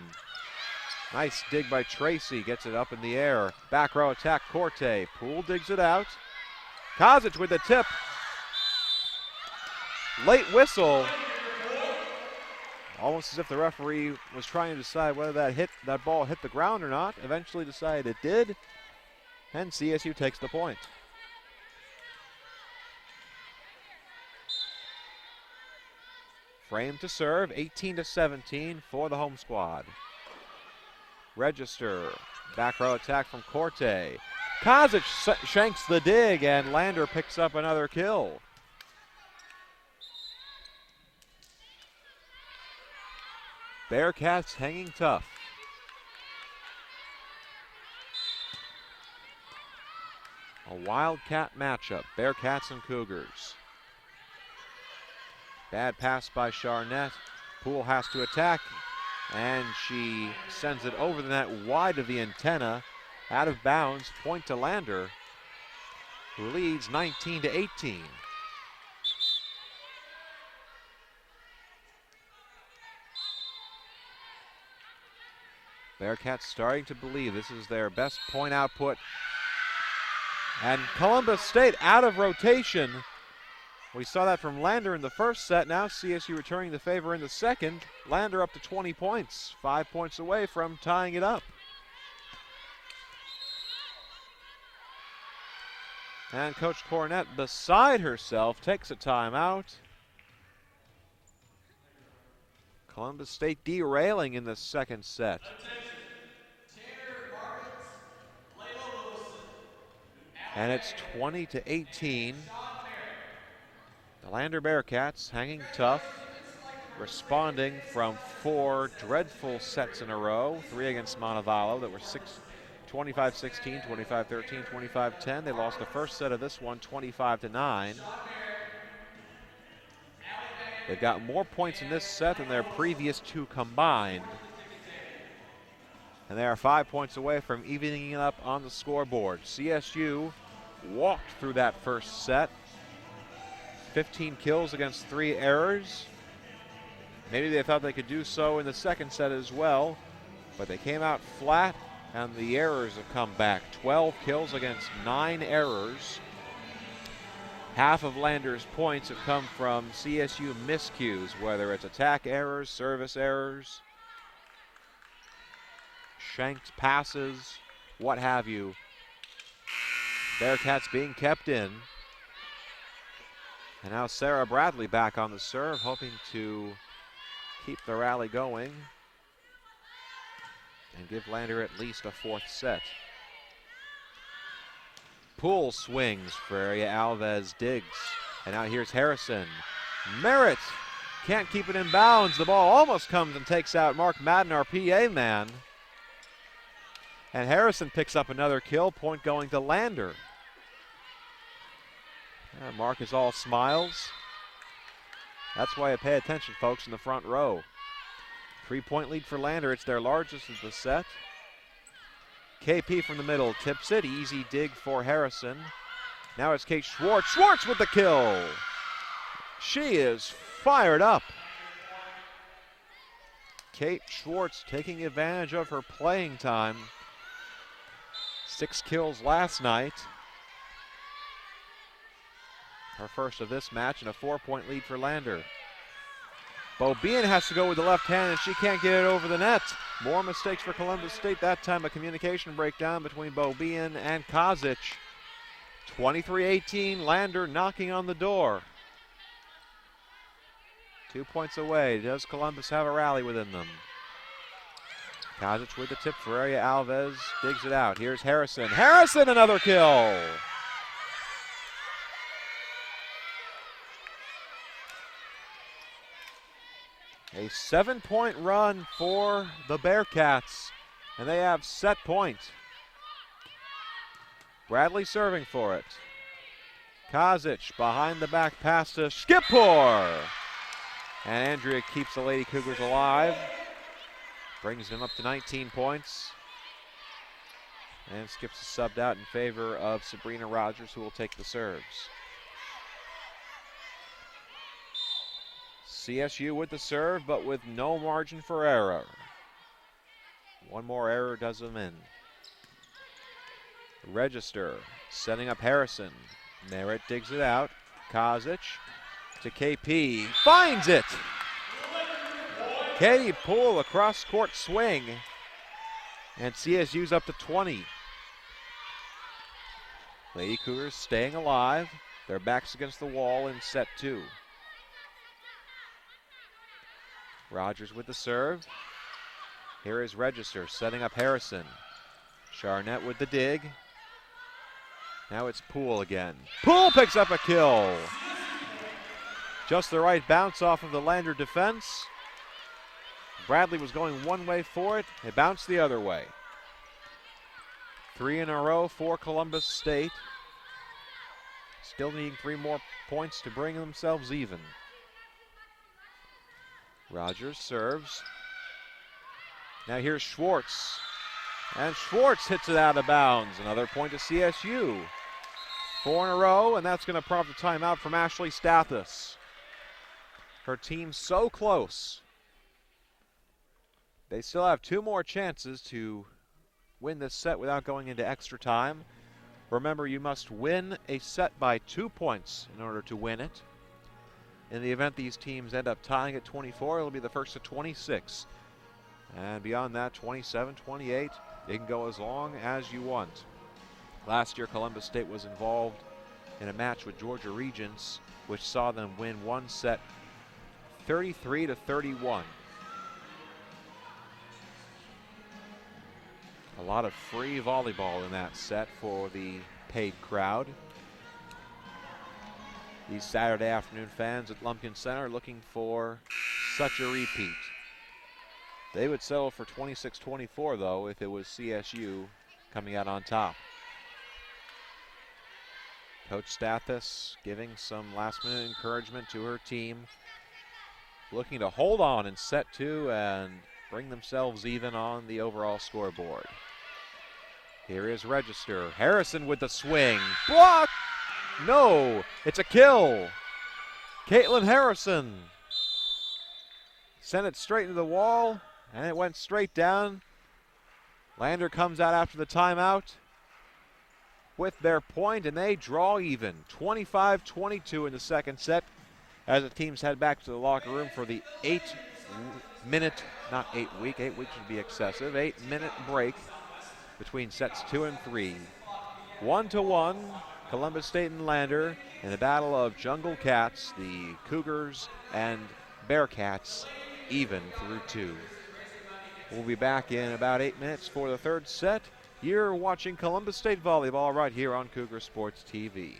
Nice dig by Tracy. Gets it up in the air. Back row attack, Corte. Poole digs it out. Kazic with the tip. Late whistle. Almost as if the referee was trying to decide whether that ball hit the ground or not. Eventually decided it did. And CSU takes the point. Frame to serve, 18-17 for the home squad. Register, back row attack from Corte. Kazic shanks the dig, and Lander picks up another kill. Bearcats hanging tough. A Wildcat matchup, Bearcats and Cougars. Bad pass by Charnett. Poole has to attack, and she sends it over the net wide of the antenna. Out of bounds, point to Lander, who leads 19-18. Bearcats starting to believe this is their best point output. And Columbus State out of rotation. We saw that from Lander in the first set. Now CSU returning the favor in the second. Lander up to 20 points, 5 points away from tying it up. And Coach Cornett, beside herself, takes a timeout. Columbus State derailing in the second set. And it's 20-18. The Lander Bearcats hanging tough, responding from 4 dreadful sets in a row. 3 against Montevallo that were 25-16, 25-13, 25-10. They lost the first set of this one 25-9. They've got more points in this set than their previous 2 combined. And they are 5 points away from evening it up on the scoreboard. CSU walked through that first set. 15 kills against 3 errors. Maybe they thought they could do so in the second set as well, but they came out flat, and the errors have come back. 12 kills against 9 errors. Half of Lander's points have come from CSU miscues, whether it's attack errors, service errors, shanked passes, what have you. Bearcats being kept in. And now Sarah Bradley back on the serve, hoping to keep the rally going and give Lander at least a 4th set. Poole swings, Freya Alves digs. And now here's Harrison. Merritt can't keep it in bounds. The ball almost comes and takes out Mark Madden, our PA man. And Harrison picks up another kill, point going to Lander. Mark is all smiles. That's why I pay attention, folks, in the front row. 3-point lead for Lander. It's their largest of the set. KP from the middle tips it. Easy dig for Harrison. Now it's Kate Schwartz. Schwartz with the kill. She is fired up. Kate Schwartz taking advantage of her playing time. 6 kills last night. Her first of this match, and a 4-point lead for Lander. Beaubien has to go with the left hand, and she can't get it over the net. More mistakes for Columbus State. That time a communication breakdown between Beaubien and Kozic. 23-18, Lander knocking on the door. 2 points away. Does Columbus have a rally within them? Kozic with the tip. Ferreira Alves digs it out. Here's Harrison. Harrison, another kill. A 7-point run for the Bearcats, and they have set point. Bradley serving for it. Kozic behind the back pass to Skipor. And Andrea keeps the Lady Cougars alive. Brings them up to 19 points. And Skips is subbed out in favor of Sabrina Rogers, who will take the serves. CSU with the serve, but with no margin for error. One more error does them in. Register, setting up Harrison. Merritt digs it out. Kozic to KP, finds it! Katie Poole, a cross-court swing, and CSU's up to 20. Lady Cougars staying alive. Their backs against the wall in set 2. Rogers with the serve. Here is Register setting up Harrison. Charnett with the dig. Now it's Poole again. Poole picks up a kill. Just the right bounce off of the Lander defense. Bradley was going one way for it. It bounced the other way. 3 in a row for Columbus State. Still needing 3 more points to bring themselves even. Rogers serves. Now here's Schwartz. And Schwartz hits it out of bounds. Another point to CSU. 4 in a row, and that's going to prompt a timeout from Ashley Stathis. Her team so close. They still have 2 more chances to win this set without going into extra time. Remember, you must win a set by 2 points in order to win it. In the event these teams end up tying at 24, it'll be the first to 26. And beyond that, 27, 28, it can go as long as you want. Last year, Columbus State was involved in a match with Georgia Regents, which saw them win one set 33-31. A lot of free volleyball in that set for the paid crowd. These Saturday afternoon fans at Lumpkin Center looking for such a repeat. They would settle for 26-24 though if it was CSU coming out on top. Coach Stathis giving some last minute encouragement to her team, looking to hold on in set 2 and bring themselves even on the overall scoreboard. Here is Register. Harrison with the swing. Block! No, it's a kill. Caitlin Harrison sent it straight into the wall, and it went straight down. Lander comes out after the timeout with their point, and they draw even. 25-22 in the second set as the teams head back to the locker room for the 8-minute, not 8 week, 8 weeks would be excessive, 8-minute break between sets 2 and 3. 1-1, Columbus State and Lander in the battle of Jungle Cats, the Cougars and Bearcats even through 2. We'll be back in about 8 minutes for the third set. You're watching Columbus State Volleyball right here on Cougar Sports TV.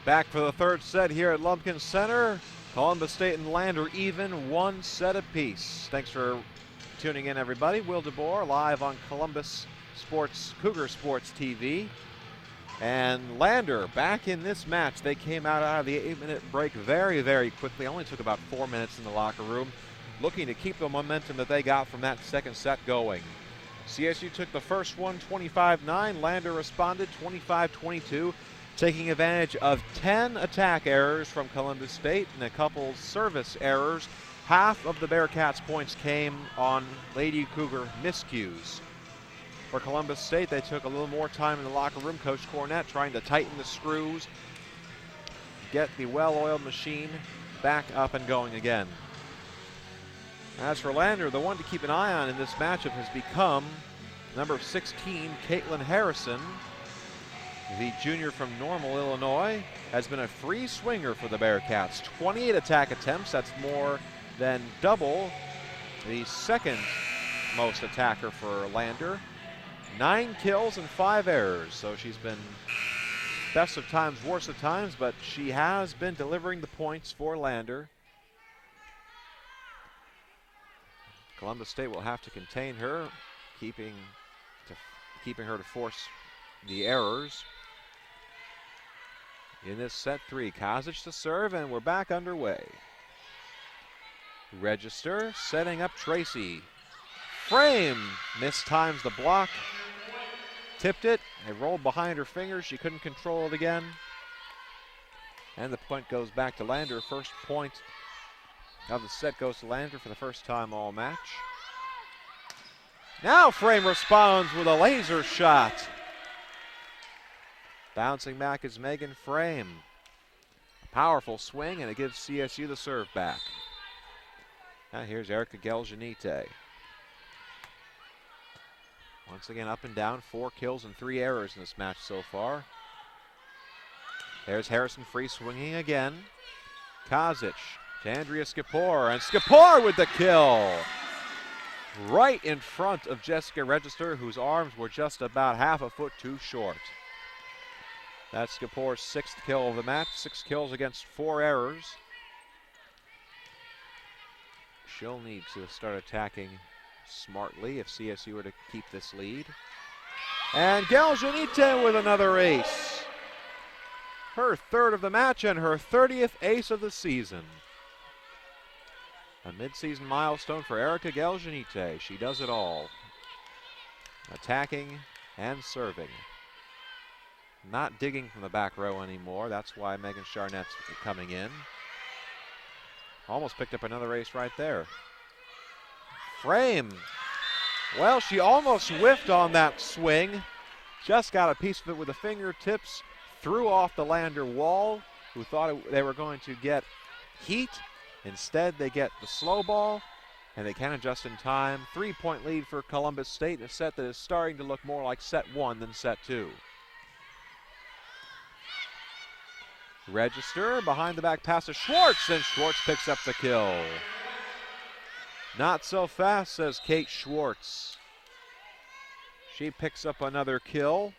Back for the third set here at Lumpkin Center. Columbus State and Lander even, 1 set apiece. Thanks for tuning in, everybody. Will DeBoer live on Columbus Sports, Cougar Sports TV. And Lander back in this match. They came out of the 8-minute break very, very quickly. Only took about 4 minutes in the locker room, looking to keep the momentum that they got from that second set going. CSU took the first one 25-9. Lander responded 25-22. Taking advantage of 10 attack errors from Columbus State and a couple service errors. Half of the Bearcats' points came on Lady Cougar miscues. For Columbus State, they took a little more time in the locker room. Coach Cornett trying to tighten the screws, get the well-oiled machine back up and going again. As for Lander, the one to keep an eye on in this matchup has become number 16, Caitlin Harrison. The junior from Normal, Illinois, has been a free swinger for the Bearcats. 28 attack attempts, that's more than double the second most attacker for Lander. 9 kills and 5 errors, so she's been best of times, worst of times, but she has been delivering the points for Lander. Columbus State will have to contain her, keeping her to force the errors. In this set 3, Kazic to serve, and we're back underway. Register, setting up Tracy. Frame, mistimes the block. Tipped it, it rolled behind her fingers. She couldn't control it again. And the point goes back to Lander. First point of the set goes to Lander for the first time all match. Now Frame responds with a laser shot. Bouncing back is Megan Frame. A powerful swing, and it gives CSU the serve back. Now here's Erica Geljanite. Once again up and down, 4 kills and 3 errors in this match so far. There's Harrison free swinging again. Kazic to Andrea Skipor, and Skipor with the kill. Right in front of Jessica Register, whose arms were just about half a foot too short. That's Skipor's 6th kill of the match, 6 kills against 4 errors. She'll need to start attacking smartly if CSU were to keep this lead. And Geljanite with another ace. Her 3rd of the match and her 30th ace of the season. A midseason milestone for Erica Geljanite. She does it all. Attacking and serving. Not digging from the back row anymore. That's why Megan Charnet's coming in. Almost picked up another ace right there. Frame. Well, she almost whiffed on that swing. Just got a piece of it with the fingertips. Threw off the Lander wall, who thought they were going to get heat. Instead, they get the slow ball, and they can adjust in time. 3-point lead for Columbus State in a set that is starting to look more like set 1 than set 2. Register, behind the back pass to Schwartz, and Schwartz picks up the kill. Not so fast, says Kate Schwartz. She picks up another kill.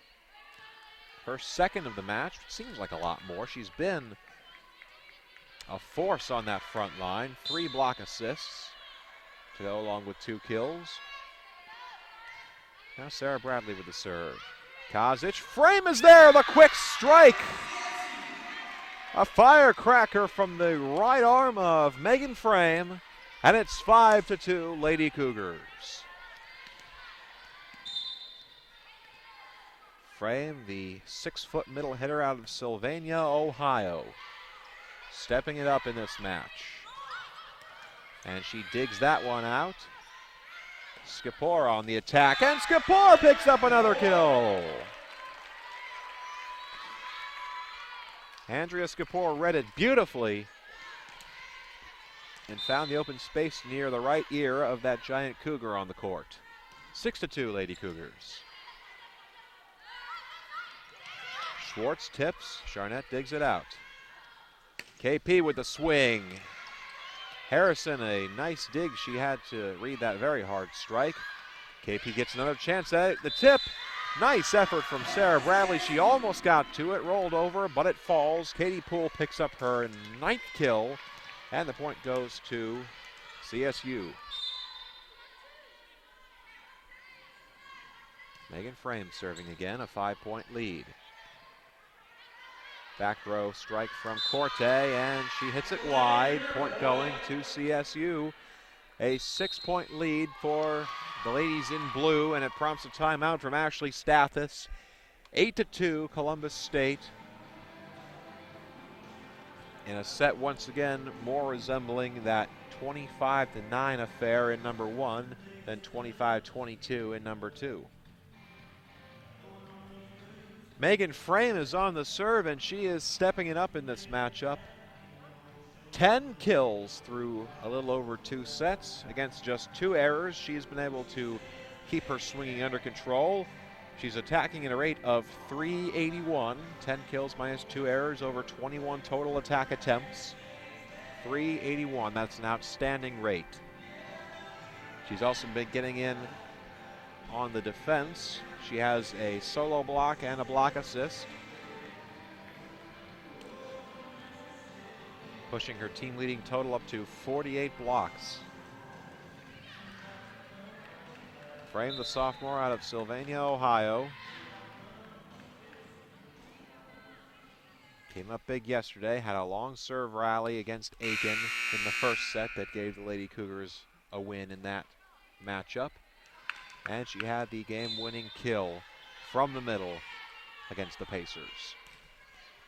Her 2nd of the match, seems like a lot more. She's been a force on that front line. 3 block assists to go along with 2 kills. Now Sarah Bradley with the serve. Kazic, Frame is there, the quick strike. A firecracker from the right arm of Megan Frame, and it's 5-2 Lady Cougars. Frame, the 6-foot middle hitter out of Sylvania, Ohio, stepping it up in this match. And she digs that one out. Skipor on the attack, and Skipor picks up another kill. Andrea Skipor read it beautifully and found the open space near the right ear of that giant Cougar on the court. 6-2 Lady Cougars. Schwartz tips, Charnett digs it out. KP with the swing. Harrison, a nice dig. She had to read that very hard strike. KP gets another chance at it. The tip, Nice effort from Sarah Bradley. She almost got to it, rolled over, but it falls. Katie Poole picks up her 9th kill, and the point goes to CSU. Megan Frame serving again, a 5-point lead. Back row strike from Corte, and she hits it wide. Point going to CSU. A 6-point lead for the ladies in blue, and it prompts a timeout from Ashley Stathis. 8-2, Columbus State. In a set once again more resembling that 25-9 affair in number 1 than 25-22 in number 2. Megan Frame is on the serve, and she is stepping it up in this matchup. 10 kills through a little over 2 sets. Against just 2 errors, she's been able to keep her swinging under control. She's attacking at a rate of .381. 10 kills minus 2 errors, over 21 total attack attempts. .381, that's an outstanding rate. She's also been getting in on the defense. She has a solo block and a block assist, pushing her team leading total up to 48 blocks. Frame, the sophomore out of Sylvania, Ohio. Came up big yesterday, had a long serve rally against Aiken in the first set that gave the Lady Cougars a win in that matchup. And she had the game-winning kill from the middle against the Pacers.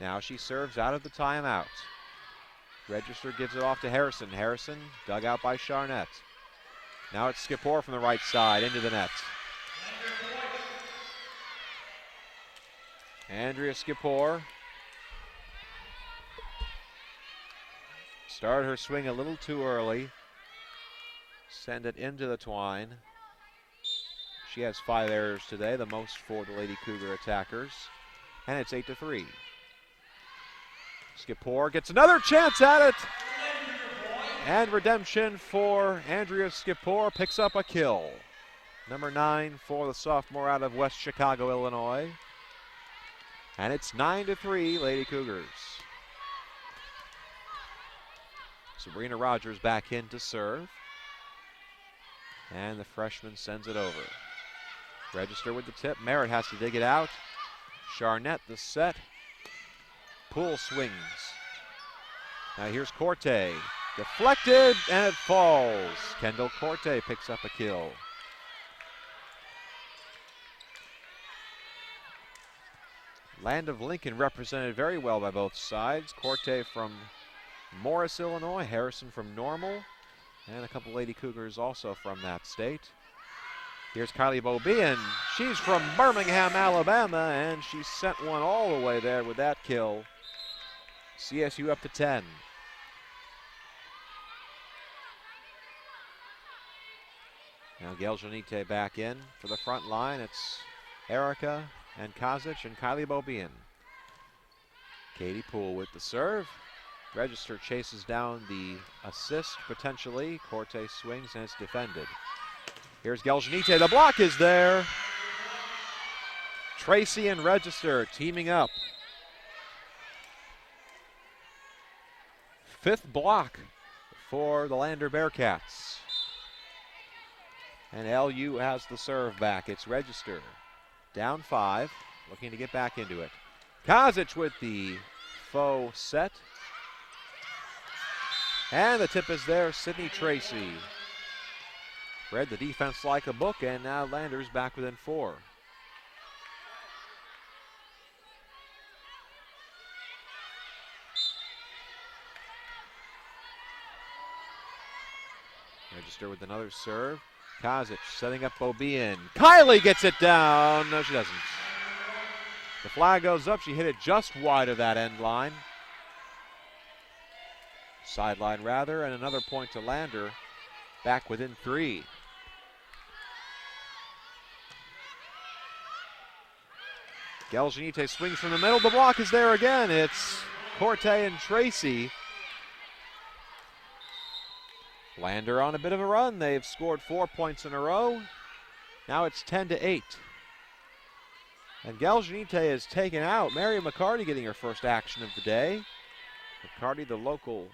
Now she serves out of the timeout. Register gives it off to Harrison. Harrison dug out by Charnett. Now it's Skipor from the right side into the net. Andrea Skipor started her swing a little too early. Send it into the twine. She has 5 errors today, the most for the Lady Cougar attackers. And it's 8-3. Skipor gets another chance at it. And redemption for Andrea Skipor, picks up a kill. Number 9 for the sophomore out of West Chicago, Illinois. And it's 9-3, Lady Cougars. Sabrina Rogers back in to serve. And the freshman sends it over. Register with the tip. Merritt has to dig it out. Charnett the set. Poole swings. Now here's Corte. Deflected, and it falls. Kendall Corte picks up a kill. Land of Lincoln represented very well by both sides. Corte from Morris, Illinois. Harrison from Normal. And a couple Lady Cougars also from that state. Here's Kylie Bobian. She's from Birmingham, Alabama, and she sent one all the way there with that kill. CSU up to 10. Now Gail Janite back in for the front line. It's Erica and Kazic and Kylie Bobian. Katie Poole with the serve. Register chases down the assist potentially. Corte swings and it's defended. Here's Geljanite. The block is there. Tracy and Register teaming up. 5th block for the Lander Bearcats. And LU has the serve back. It's Register. Down 5, looking to get back into it. Kazic with the faux set. And the tip is there, Sydney Tracy. Read the defense like a book, and now Landers back within 4. Register with another serve. Kazic setting up Bobian. Kylie gets it down. No, she doesn't. The flag goes up. She hit it just wide of that end line. Sideline rather, and another point to Lander. Back within 3. Geljanite swings from the middle. The block is there again. It's Corte and Tracy. Lander on a bit of a run. They've scored 4 points in a row. Now it's 10-8. And Geljanite is taken out. Mary McCarty getting her first action of the day. McCarty, the local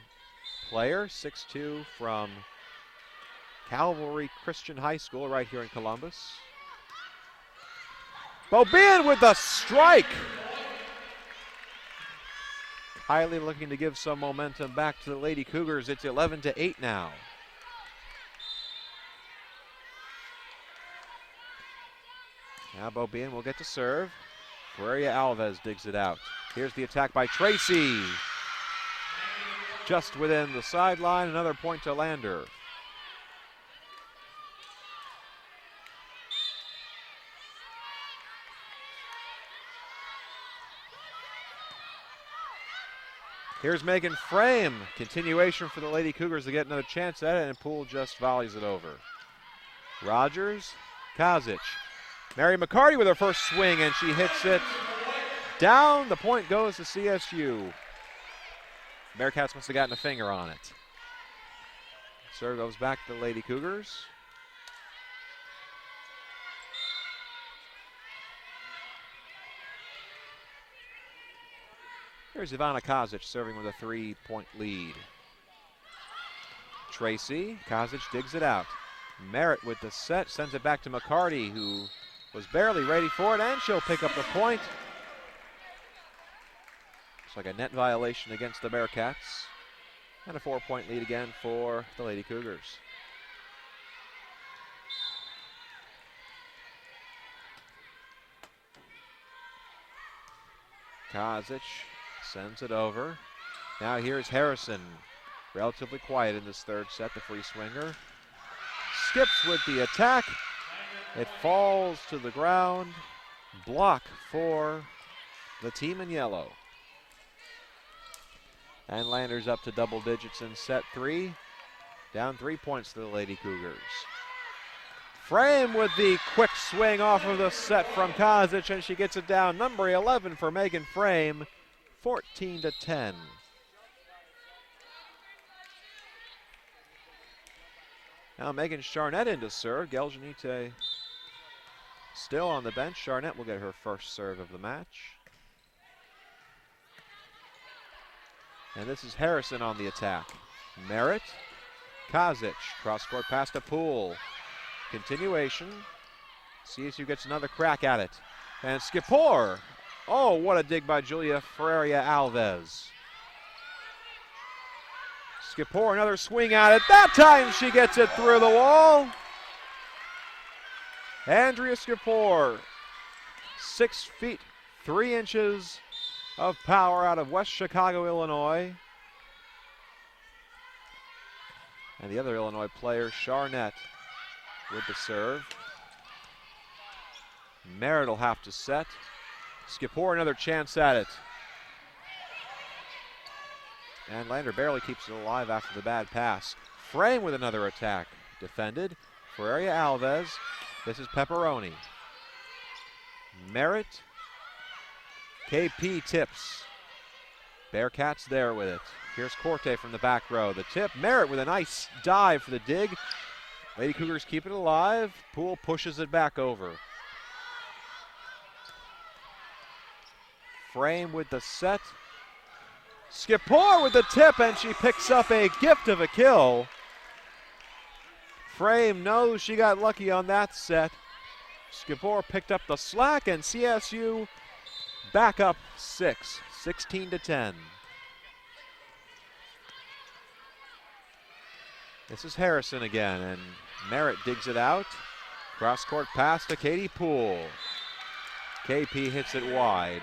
player, 6'2", from Calvary Christian High School right here in Columbus. Beaubien with the strike. Kylie looking to give some momentum back to the Lady Cougars. It's 11-8 now. Now Beaubien will get to serve. Valeria Alves digs it out. Here's the attack by Tracy. Just within the sideline, another point to Lander. Here's Megan Frame. Continuation for the Lady Cougars to get another chance at it, and Poole just volleys it over. Rogers, Kazic. Mary McCarty with her first swing, and she hits it down. The point goes to CSU. Bearcats must have gotten a finger on it. Serve goes back to the Lady Cougars. Here's Ivana Kazic serving with a 3-point lead. Tracy, Kazic digs it out. Merritt with the set, sends it back to McCarty, who was barely ready for it, and she'll pick up the point. Looks like a net violation against the Bearcats. And a 4-point lead again for the Lady Cougars. Kazic sends it over. Now here's Harrison. Relatively quiet in this third set, the free swinger. Skips with the attack. It falls to the ground. Block for the team in yellow. And Landers up to double digits in set 3. Down 3 points to the Lady Cougars. Frame with the quick swing off of the set from Kazic, and she gets it down. Number 11 for Megan Frame, 14-10. Now Megan Charnett in to serve. Geljanite still on the bench. Charnett will get her first serve of the match. And this is Harrison on the attack. Merritt, Kazic, cross-court pass to Poole. Continuation. CSU gets another crack at it. And Skipor. Oh, what a dig by Julia Ferreira Alves. Skipor, another swing at it. That time she gets it through the wall. Andrea Skipor, 6 feet 3 inches of power out of West Chicago, Illinois. And the other Illinois player, Charnett, with the serve. Merritt will have to set. Skipor, another chance at it. And Lander barely keeps it alive after the bad pass. Frame with another attack. Defended. Ferreira Alves. This is Pepperoni. Merritt. KP tips. Bearcats there with it. Here's Corte from the back row. The tip. Merritt with a nice dive for the dig. Lady Cougars keep it alive. Poole pushes it back over. Frame with the set. Skipor with the tip, and she picks up a gift of a kill. Frame knows she got lucky on that set. Skipor picked up the slack, and CSU back up 6, 16-10. This is Harrison again, and Merritt digs it out. Cross-court pass to Katie Poole. KP hits it wide.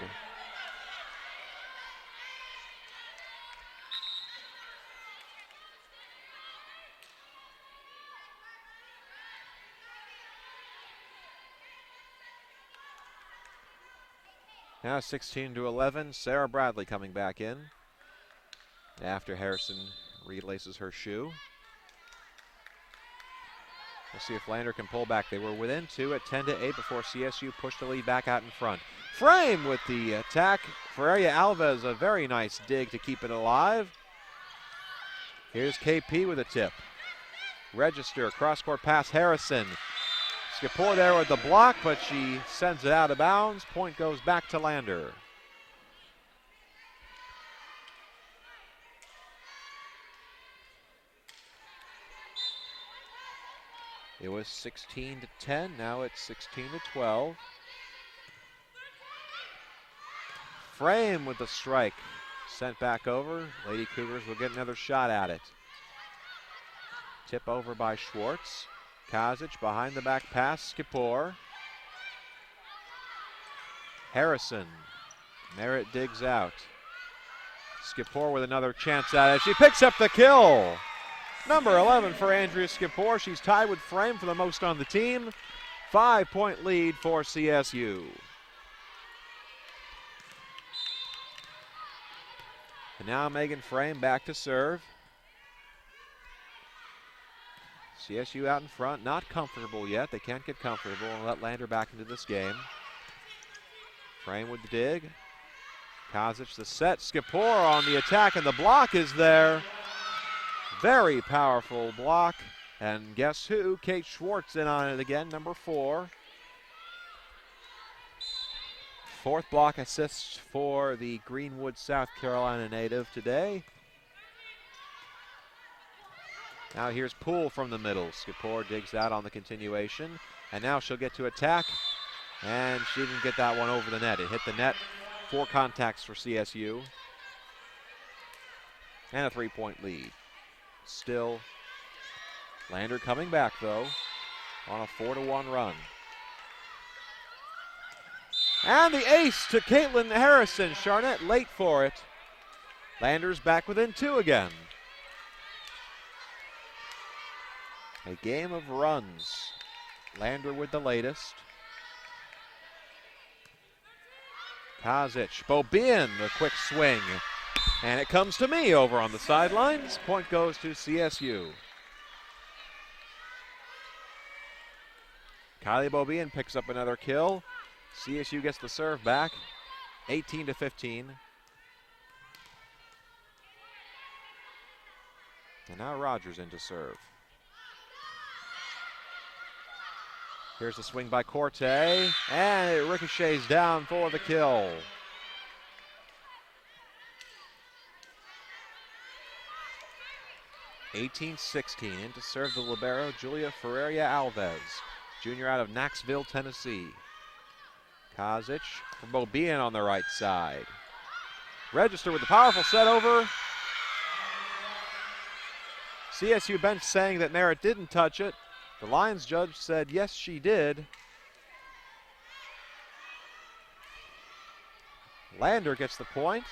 Now 16-11, Sarah Bradley coming back in after Harrison relaces her shoe. We'll see if Lander can pull back. They were within 2 at 10-8 before CSU pushed the lead back out in front. Frame with the attack. Ferreira Alves, a very nice dig to keep it alive. Here's KP with a tip. Register, cross-court pass, Harrison. Skipor there with the block, but she sends it out of bounds. Point goes back to Lander. It was 16-10, now it's 16-12. Frame with the strike. Sent back over. Lady Cougars will get another shot at it. Tip over by Schwartz. Kazic behind the back pass, Skipor. Harrison. Merritt digs out. Skipor with another chance at it. She picks up the kill. Number 11 for Andrea Skipor. She's tied with Frame for the most on the team. 5-point lead for CSU. And now Megan Frame back to serve. CSU out in front, not comfortable yet. They can't get comfortable and let Lander back into this game. Frame with the dig. Kazic the set. Skipor on the attack, and the block is there. Very powerful block. And guess who? Kate Schwartz in on it again, number 4. Fourth block assist for the Greenwood, South Carolina native today. Now here's Poole from the middle. Skipor digs out on the continuation. And now she'll get to attack. And she didn't get that one over the net. It hit the net. 4 contacts for CSU. And a 3-point lead. Still, Lander coming back though on a 4-1 run. And the ace to Caitlin Harrison. Charnett late for it. Lander's back within 2 again. A game of runs. Lander with the latest. Kazic, Bobin, the quick swing. And it comes to me over on the sidelines. Point goes to CSU. Kylie Bobin picks up another kill. CSU gets the serve back, 18-15. And now Rogers in to serve. Here's the swing by Corte, and it ricochets down for the kill. (18-16) in to serve the libero, Julia Ferreira Alves, junior out of Knoxville, Tennessee. Kazic for Bobin on the right side. Register with the powerful set over. CSU bench saying that Merritt didn't touch it. The Lions judge said yes, she did. Lander gets the point.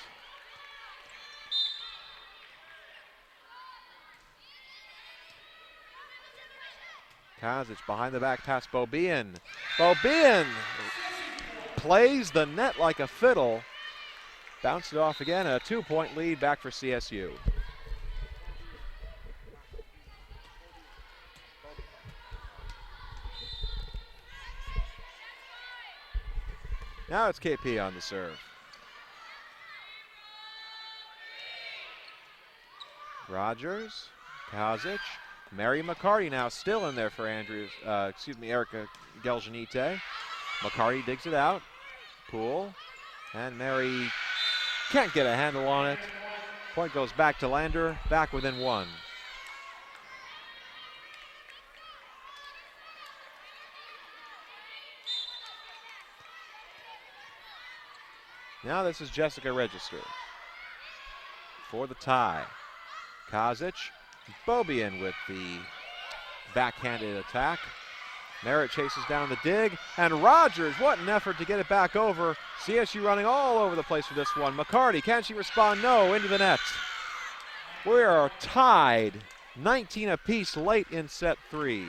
Kazic behind the back pass, Bobin. Bobin plays the net like a fiddle. Bounced it off again, a 2-point lead back for CSU. Now it's KP on the serve. Rogers, Kazic, Mary McCarty now still in there for Erica Geljanite. McCarty digs it out. Poole, and Mary can't get a handle on it. Point goes back to Lander, back within 1. Now this is Jessica Register for the tie. Kazic, Bobin with the backhanded attack. Merritt chases down the dig, and Rogers, what an effort to get it back over. CSU running all over the place for this one. McCarty, can she respond? No, into the net. We are tied, 19 apiece late in set 3.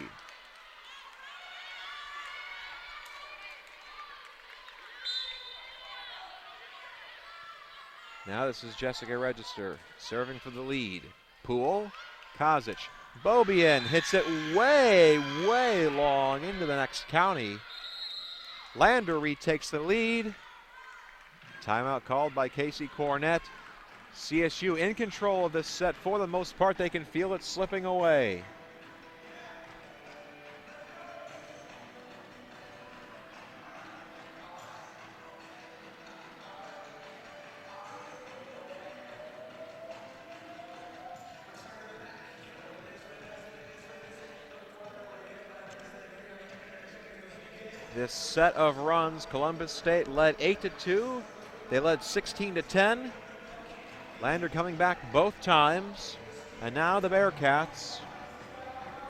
Now this is Jessica Register serving for the lead. Poole, Kazic, Bobin hits it way, way long into the next county. Lander retakes the lead. Timeout called by Casey Cornett. CSU in control of this set for the most part. They can feel it slipping away. this set of runs. Columbus State led 8-2. They led 16-10. Lander coming back both times. And now the Bearcats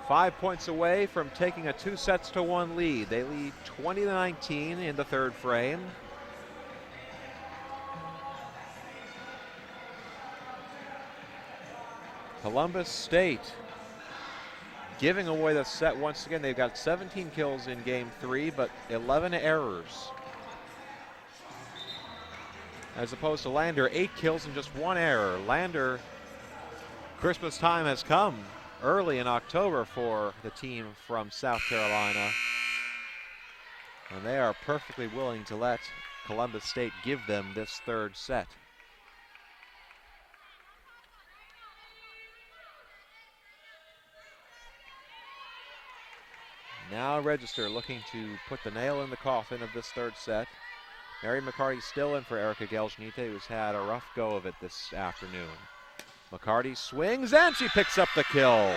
5 points away from taking a 2-1 lead. They lead 20-19 in the third frame. Columbus State giving away the set once again. They've got 17 kills in game 3, but 11 errors. As opposed to Lander, 8 kills and just 1 error. Lander, Christmas time has come early in October for the team from South Carolina. And they are perfectly willing to let Columbus State give them this third set. Now Register looking to put the nail in the coffin of this third set. Mary McCarty still in for Erica Gelschnite, who's had a rough go of it this afternoon. McCarty swings and she picks up the kill.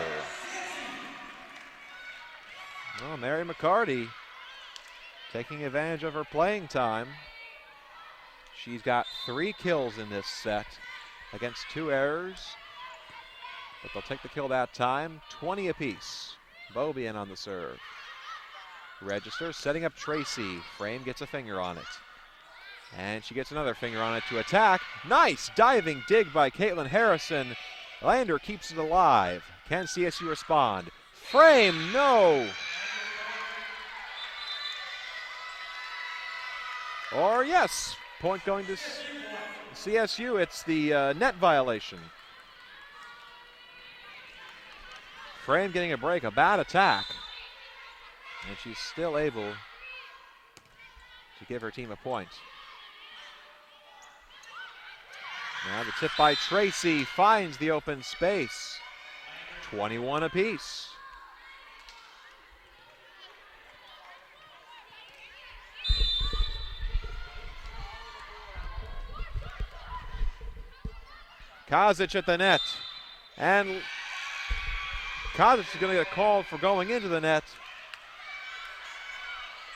Well, Mary McCarty taking advantage of her playing time. She's got 3 kills in this set against 2 errors, but they'll take the kill that time. 20 apiece. Beaubien on the serve. Register setting up Tracy. Frame gets a finger on it. And she gets another finger on it to attack. Nice diving dig by Caitlin Harrison. Lander keeps it alive. Can CSU respond? Frame, no! Or yes, point going to CSU. It's the net violation. Frame getting a break, a bad attack. And she's still able to give her team a point. Now the tip by Tracy finds the open space. 21 apiece. Kazic at the net. And Kazic is going to get called for going into the net.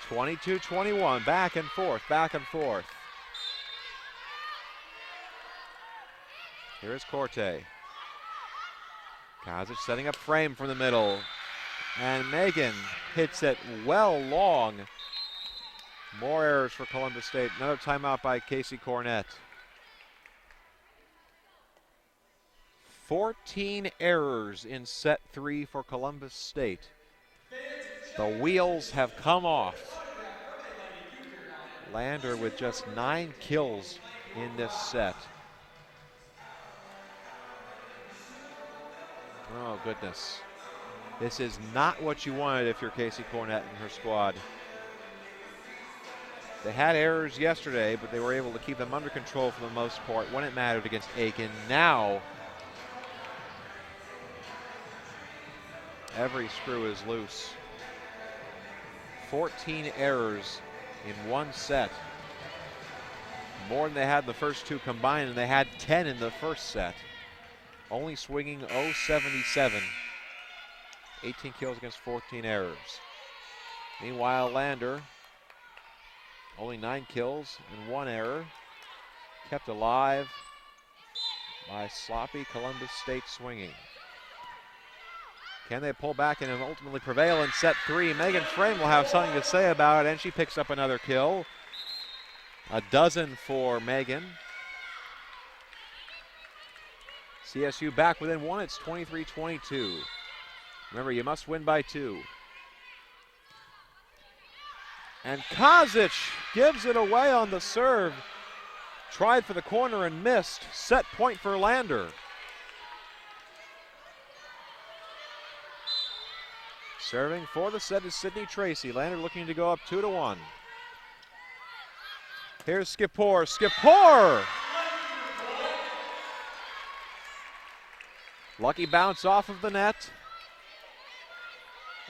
22-21, back and forth, back and forth. Here is Corte. Kazic setting up Frame from the middle. And Megan hits it well long. More errors for Columbus State. Another timeout by Casey Cornett. 14 errors in set 3 for Columbus State. The wheels have come off. Lander with just 9 kills in this set. Oh, goodness. This is not what you wanted if you're Casey Cornett and her squad. They had errors yesterday, but they were able to keep them under control for the most part when it mattered against Aiken. Now, every screw is loose. 14 errors in one set. More than they had in the first 2 combined, and they had 10 in the first set. Only swinging 0-77. 18 kills against 14 errors. Meanwhile, Lander, only 9 kills and 1 error. Kept alive by sloppy Columbus State swinging. Can they pull back and ultimately prevail in set 3? Megan Frame will have something to say about it, and she picks up another kill. A dozen for Megan. CSU back within 1. It's 23-22. Remember, you must win by 2. And Kazic gives it away on the serve. Tried for the corner and missed. Set point for Lander. Serving for the set is Sydney Tracy. Lander looking to go up 2-1. Here's Skipor. Skipor! Lucky bounce off of the net.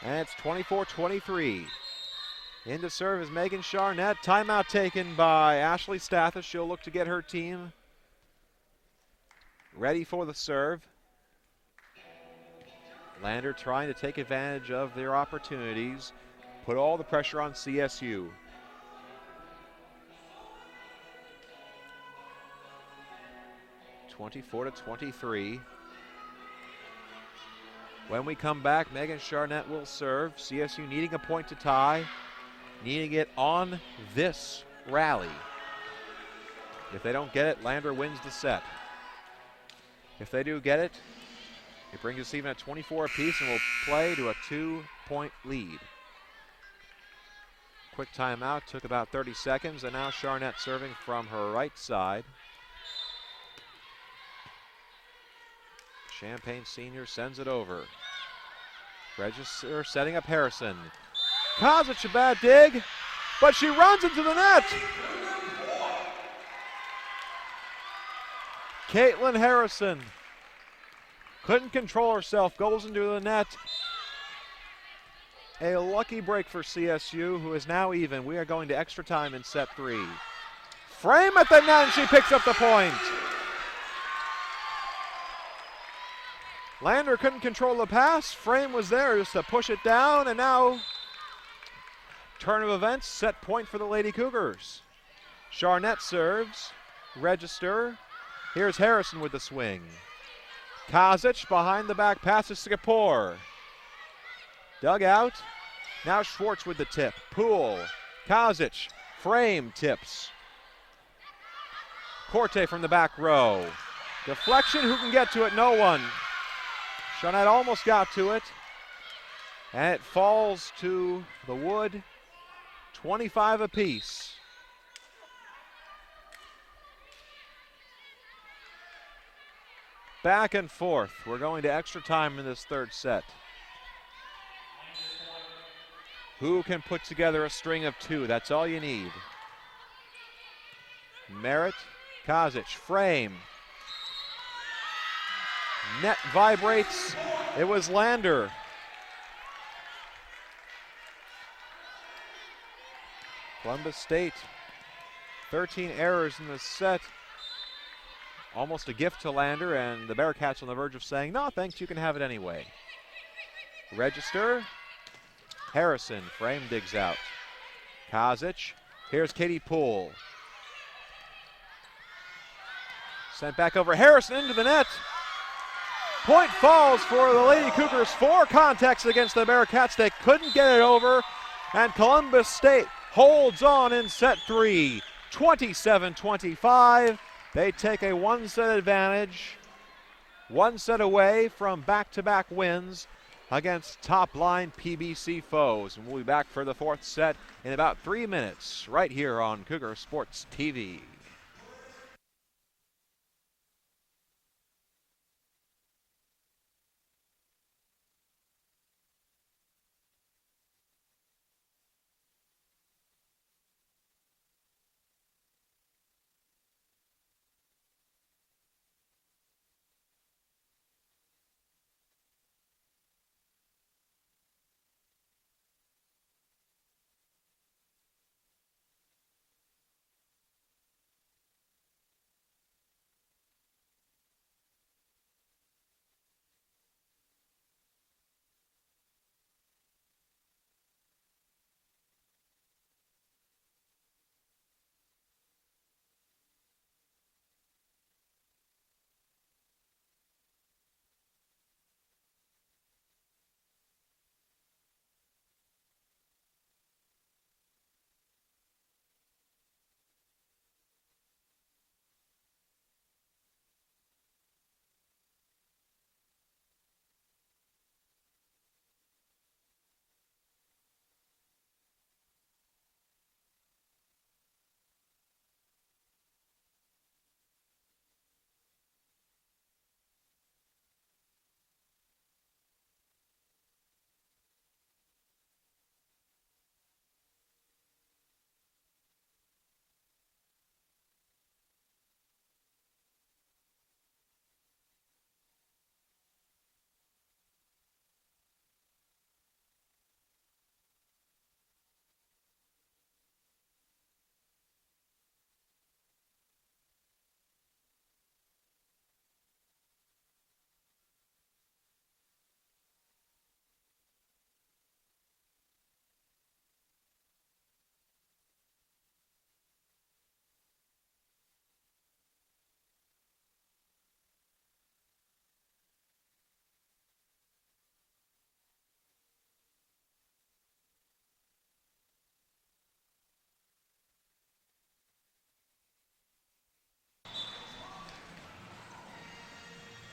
And it's 24-23. In to serve is Megan Charnett. Timeout taken by Ashley Stathis. She'll look to get her team ready for the serve. Lander trying to take advantage of their opportunities. put all the pressure on CSU. (24-23). When we come back, Megan Charnett will serve. CSU needing a point to tie, needing it on this rally. If they don't get it, Lander wins the set. If they do get it, it brings us even at 24 apiece and we'll play to a 2-point lead. Quick timeout, took about 30 seconds, and now Charnett serving from her right side. Champaign senior sends it over. Register setting up Harrison. Kozic, a bad dig, but she runs into the net. Caitlin Harrison couldn't control herself, goes into the net. A lucky break for CSU, who is now even. We are going to extra time in set 3. Frame at the net, and she picks up the point. Lander couldn't control the pass. Frame was there just to push it down, and now turn of events, set point for the Lady Cougars. Charnett serves. Register. Here's Harrison with the swing. Kozic behind the back, passes to Kapoor. Dug out. Now Schwartz with the tip. Poole. Kozic. Frame tips. Corte from the back row. Deflection, who can get to it? No one. Charnett almost got to it. And it falls to the wood. 25 apiece. Back and forth. We're going to extra time in this third set. Who can put together a string of 2? That's all you need. Merritt, Kozic, frame. Net vibrates. It was Lander. Columbus State, 13 errors in the set. Almost a gift to Lander, and the Bearcats on the verge of saying, no, thanks, you can have it anyway. Register. Harrison, frame digs out. Kozic. Here's Katie Poole. Sent back over. Harrison into the net. Point falls for the Lady Cougars. 4 contacts against the Bearcats. They couldn't get it over, and Columbus State holds on in set 3. 27-25. They take a 1-set advantage. 1 set away from back-to-back wins against top-line PBC foes. And we'll be back for the 4th set in about 3 minutes right here on Cougar Sports TV.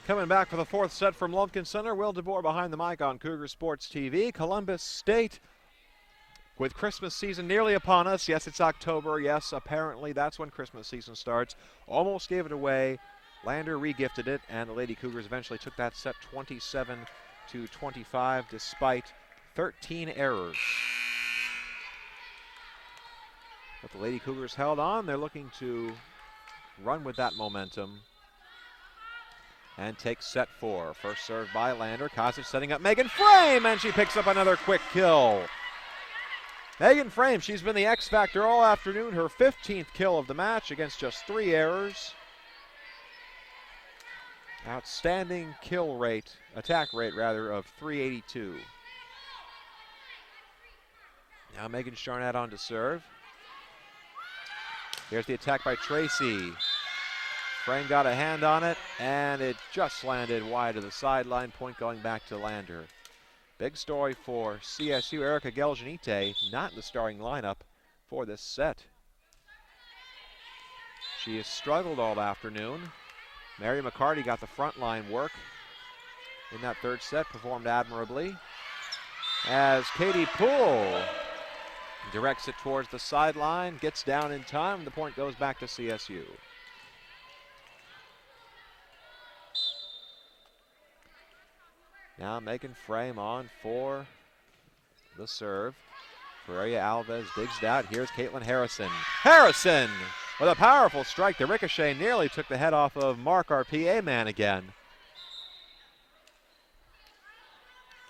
Coming back for the fourth set from Lumpkin Center, Will DeBoer behind the mic on Cougar Sports TV. Columbus State, with Christmas season nearly upon us. Yes, it's October. Yes, apparently that's when Christmas season starts. Almost gave it away. Lander regifted it, and the Lady Cougars eventually took that set 27-25 despite 13 errors. But the Lady Cougars held on. They're looking to run with that momentum and take set 4. First serve by Lander. Kosic setting up Megan Frame, and she picks up another quick kill. Megan Frame, she's been the X factor all afternoon. Her 15th kill of the match against just 3 errors. Outstanding kill rate, attack rate rather, of 382. Now Megan Charnett on to serve. Here's the attack by Tracy. Frame got a hand on it, and it just landed wide of the sideline. Point going back to Lander. Big story for CSU. Erica Geljanite not in the starting lineup for this set. She has struggled all afternoon. Mary McCarty got the front line work in that third set, performed admirably. As Katie Poole directs it towards the sideline, gets down in time, the point goes back to CSU. Now Megan Frame on for the serve. Ferreira Alves digs it out. Here's Caitlin Harrison. Harrison with a powerful strike. The ricochet nearly took the head off of Mark, our PA man, again.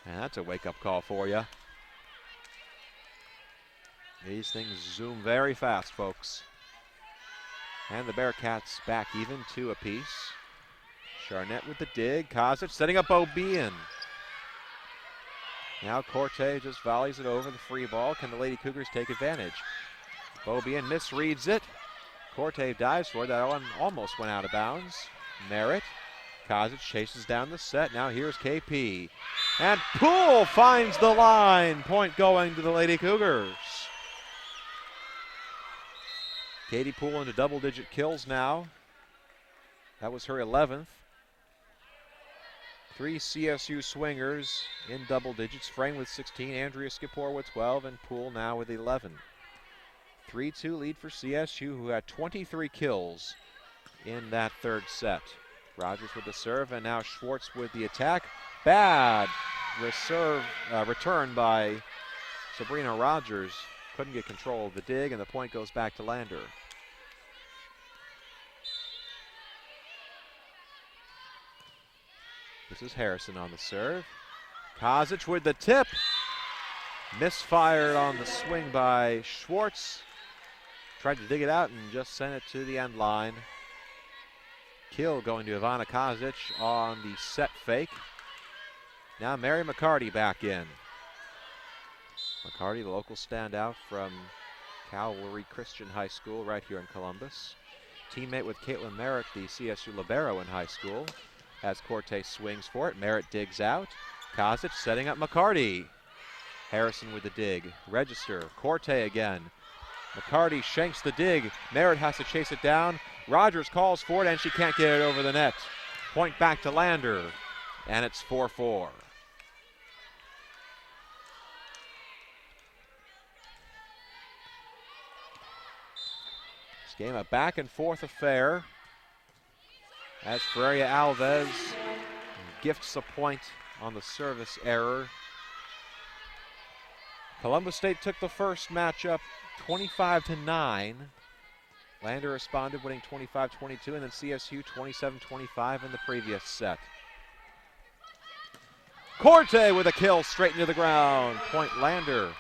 And that's a wake-up call for you. These things zoom very fast, folks. And the Bearcats back even 2 apiece. Charnett with the dig. Kosic setting up O'Bean. Now Corte just volleys it over the free ball. Can the Lady Cougars take advantage? O'Bean misreads it. Corte dives for it. That one almost went out of bounds. Merritt. Kosic chases down the set. Now here's KP. And Poole finds the line. Point going to the Lady Cougars. Katie Poole into double-digit kills now. That was her 11th. 3 CSU swingers in double digits. Frame with 16, Andrea Skipor with 12, and Poole now with 11. 3-2 lead for CSU, who had 23 kills in that third set. Rogers with the serve, and now Schwartz with the attack. Bad return by Sabrina Rogers. Couldn't get control of the dig, and the point goes back to Lander. This is Harrison on the serve. Kosic with the tip. Misfired on the swing by Schwartz. Tried to dig it out and just sent it to the end line. Kill going to Ivana Kosic on the set fake. Now Mary McCarty back in. McCarty, the local standout from Calvary Christian High School right here in Columbus. Teammate with Caitlin Merritt, the CSU libero in high school. As Corte swings for it, Merritt digs out. Kosic setting up McCarty. Harrison with the dig. Register, Corte again. McCarty shanks the dig. Merritt has to chase it down. Rogers calls for it, and she can't get it over the net. Point back to Lander, and it's 4-4. This game a back and forth affair. As Ferreira Alves gifts a point on the service error. Columbus State took the first matchup 25-9. Lander responded, winning 25-22, and then CSU 27-25 in the previous set. Corte with a kill straight into the ground. Point Lander.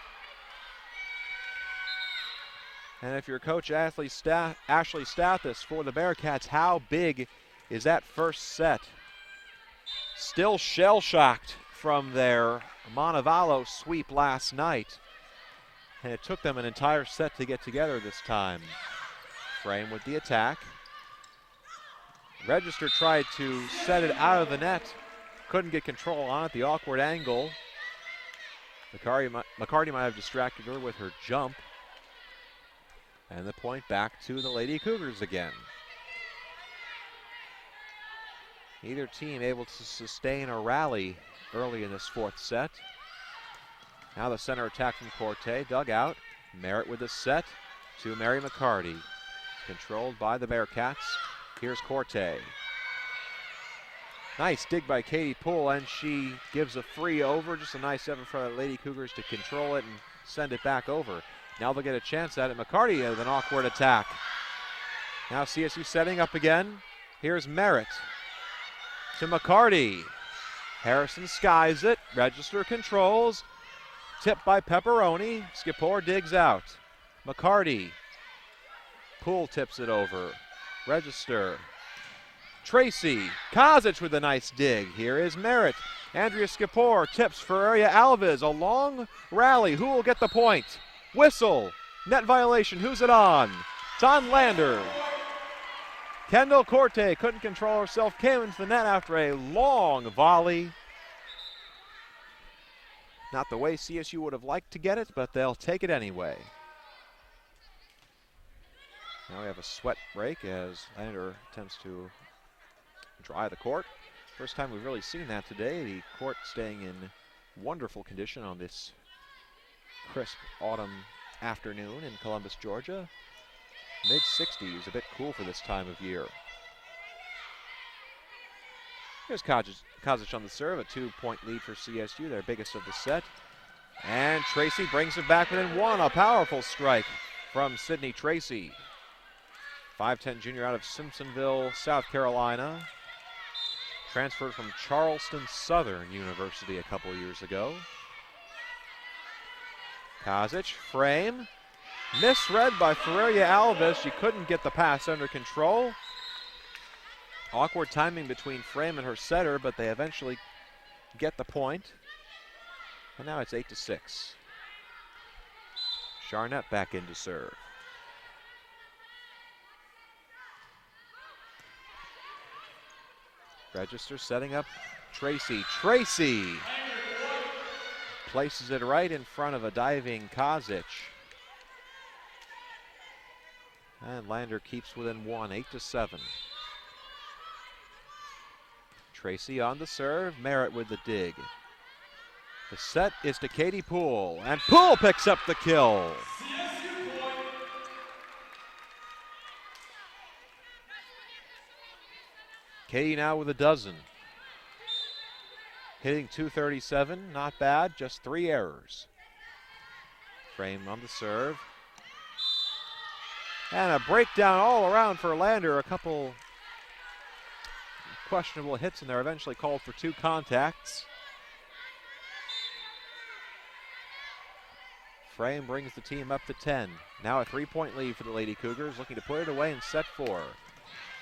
And if you're Coach Ashley Stathis for the Bearcats, how big is that first set? Still shell-shocked from their Montevallo sweep last night. And it took them an entire set to get together this time. Frame with the attack. Register tried to set it out of the net. Couldn't get control on it, the awkward angle. McCarty might have distracted her with her jump. And the point back to the Lady Cougars again. Neither team able to sustain a rally early in this fourth set. Now the center attack from Corte, dug out. Merritt with the set to Mary McCarty. Controlled by the Bearcats. Here's Corte. Nice dig by Katie Poole, and she gives a free over. Just a nice effort for the Lady Cougars to control it and send it back over. Now they'll get a chance at it. McCarty with an awkward attack. Now CSU setting up again. Here's Merritt to McCarty. Harrison skies it. Register controls. Tipped by Pepperoni. Skipper digs out. McCarty. Poole tips it over. Register. Tracy. Kozic with a nice dig. Here is Merritt. Andrea Skipper tips Ferreira Alves. A long rally. Who will get the point? Whistle. Net violation. Who's it on? It's on Lander. Kendall Corte couldn't control herself. Came into the net after a long volley. Not the way CSU would have liked to get it, but they'll take it anyway. Now we have a sweat break as Lander attempts to dry the court. First time we've really seen that today. The court staying in wonderful condition on this crisp autumn afternoon in Columbus, Georgia. Mid-60s, a bit cool for this time of year. Here's Kozic on the serve, a 2-point lead for CSU, their biggest of the set. And Tracy brings it back within one, a powerful strike from Sydney Tracy. 5'10" junior out of Simpsonville, South Carolina. Transferred from Charleston Southern University a couple years ago. Kozic, frame. Misread by Ferreira Alves. She couldn't get the pass under control. Awkward timing between frame and her setter, but they eventually get the point. And now it's 8-6. Charnett back in to serve. Register setting up Tracy. Tracy places it right in front of a diving Kozic. And Lander keeps within one, 8-7. Tracy on the serve, Merritt with the dig. The set is to Katie Poole, and Poole picks up the kill. Katie now with a dozen. Hitting .237, not bad, just 3 errors. Frame on the serve. And a breakdown all around for Lander. A couple questionable hits in there, eventually called for 2 contacts. Frame brings the team up to 10. Now a 3-point lead for the Lady Cougars, looking to put it away in set 4.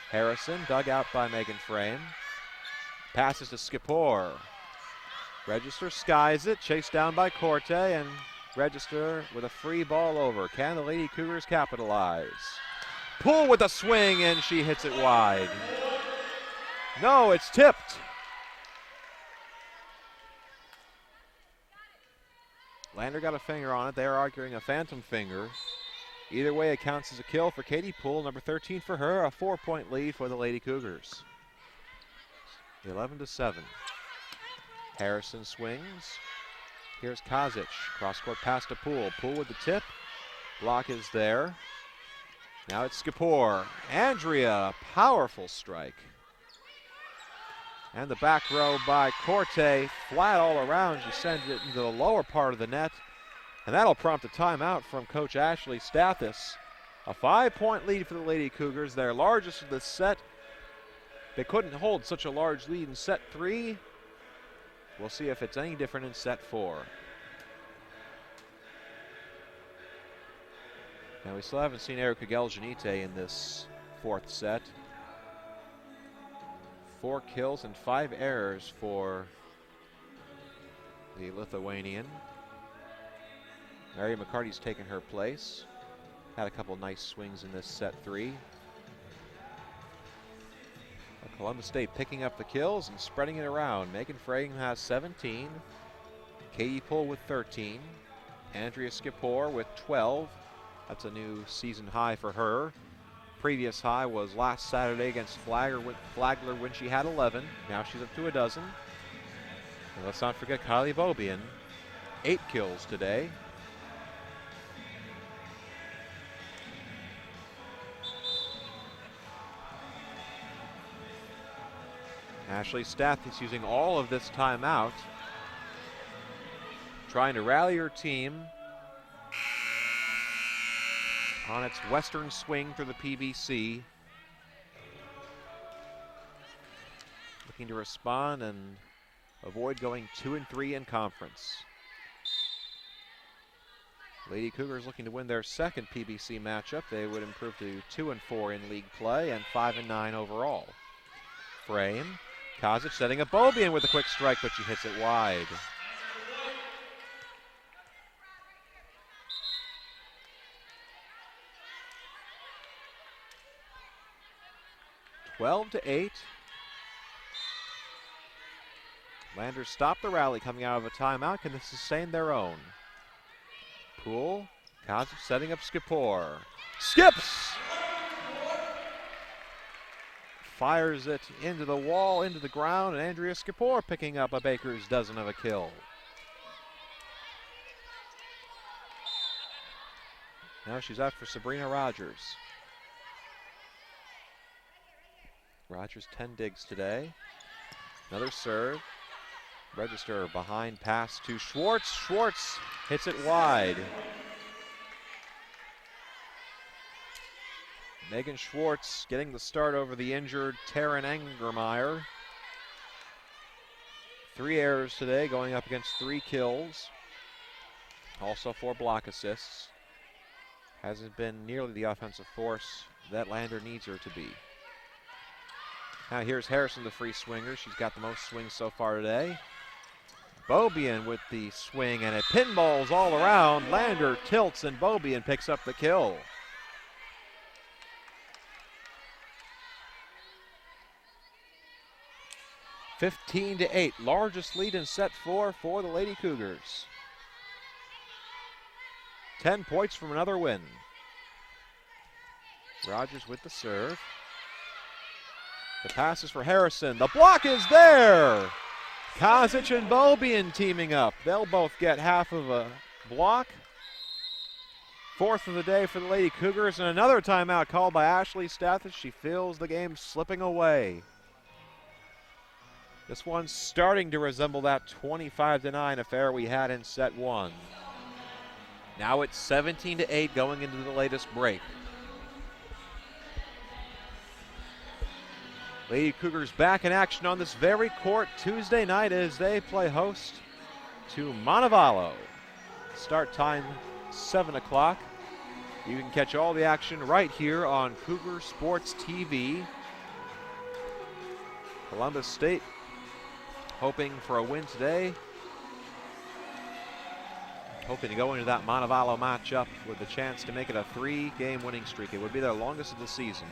Harrison dug out by Megan Frame. Passes to Skipper. Register skies it, chased down by Corte, and Register with a free ball over. Can the Lady Cougars capitalize? Poole with a swing, and she hits it wide. No, it's tipped. Lander got a finger on it. They're arguing a phantom finger. Either way, it counts as a kill for Katie Poole. Number 13 for her, a 4-point lead for the Lady Cougars. 11-7. Harrison swings. Here's Kozic. Cross-court pass to Poole. Poole with the tip. Block is there. Now it's Skipper. Andrea, powerful strike. And the back row by Corte, flat all around. She sends it into the lower part of the net. And that'll prompt a timeout from Coach Ashley Stathis. A 5-point lead for the Lady Cougars, their largest of the set. They couldn't hold such a large lead in set 3. We'll see if it's any different in set 4. Now we still haven't seen Erica Geljanite in this 4th set. 4 kills and 5 errors for the Lithuanian. Mary McCarty's taken her place. Had a couple nice swings in this set 3. Columbus State picking up the kills and spreading it around. Megan Frame has 17. Katie Poole with 13. Andrea Skipper with 12. That's a new season high for her. previous high was last Saturday against Flagler when she had 11. Now she's up to a dozen. And let's not forget Kylie Beaubien, 8 kills today. Ashley Stath is using all of this timeout, trying to rally her team on its western swing through the PVC. Looking to respond and avoid going 2-3 in conference. Lady Cougars looking to win their second PBC matchup. They would improve to 2-4 in league play and 5-9 overall. Frame. Kozic setting up Beaubien with a quick strike, but she hits it wide. (12-8). Landers stop the rally coming out of a timeout. Can they sustain their own? Poole. Kozic setting up Skipor. Skips! Fires it into the wall, into the ground, and Andrea Skipor picking up a baker's dozen of a kill. Now she's out for Sabrina Rogers. Rogers 10 digs today. Another serve. Register behind pass to Schwartz. Schwartz hits it wide. Megan Schwartz getting the start over the injured Taryn Engermeyer. 3 errors today, going up against 3 kills. Also 4 block assists. Hasn't been nearly the offensive force that Lander needs her to be. Now here's Harrison, the free swinger. She's got the most swings so far today. Beaubien with the swing, and it pinballs all around. Lander tilts, and Beaubien picks up the kill. (15-8), largest lead in set 4 for the Lady Cougars. 10 points from another win. Rogers with the serve. The pass is for Harrison. The block is there! Kozic and Beaubien teaming up. They'll both get half of a block. 4th of the day for the Lady Cougars, and another timeout called by Ashley Stath as she feels the game slipping away. This one's starting to resemble that 25-9 affair we had in set 1. Now it's 17-8 going into the latest break. Lady Cougars back in action on this very court Tuesday night as they play host to Montevallo. Start time 7 o'clock. You can catch all the action right here on Cougar Sports TV. Columbus State hoping for a win today. Hoping to go into that Montevallo matchup with a chance to make it a 3-game winning streak. It would be their longest of the season.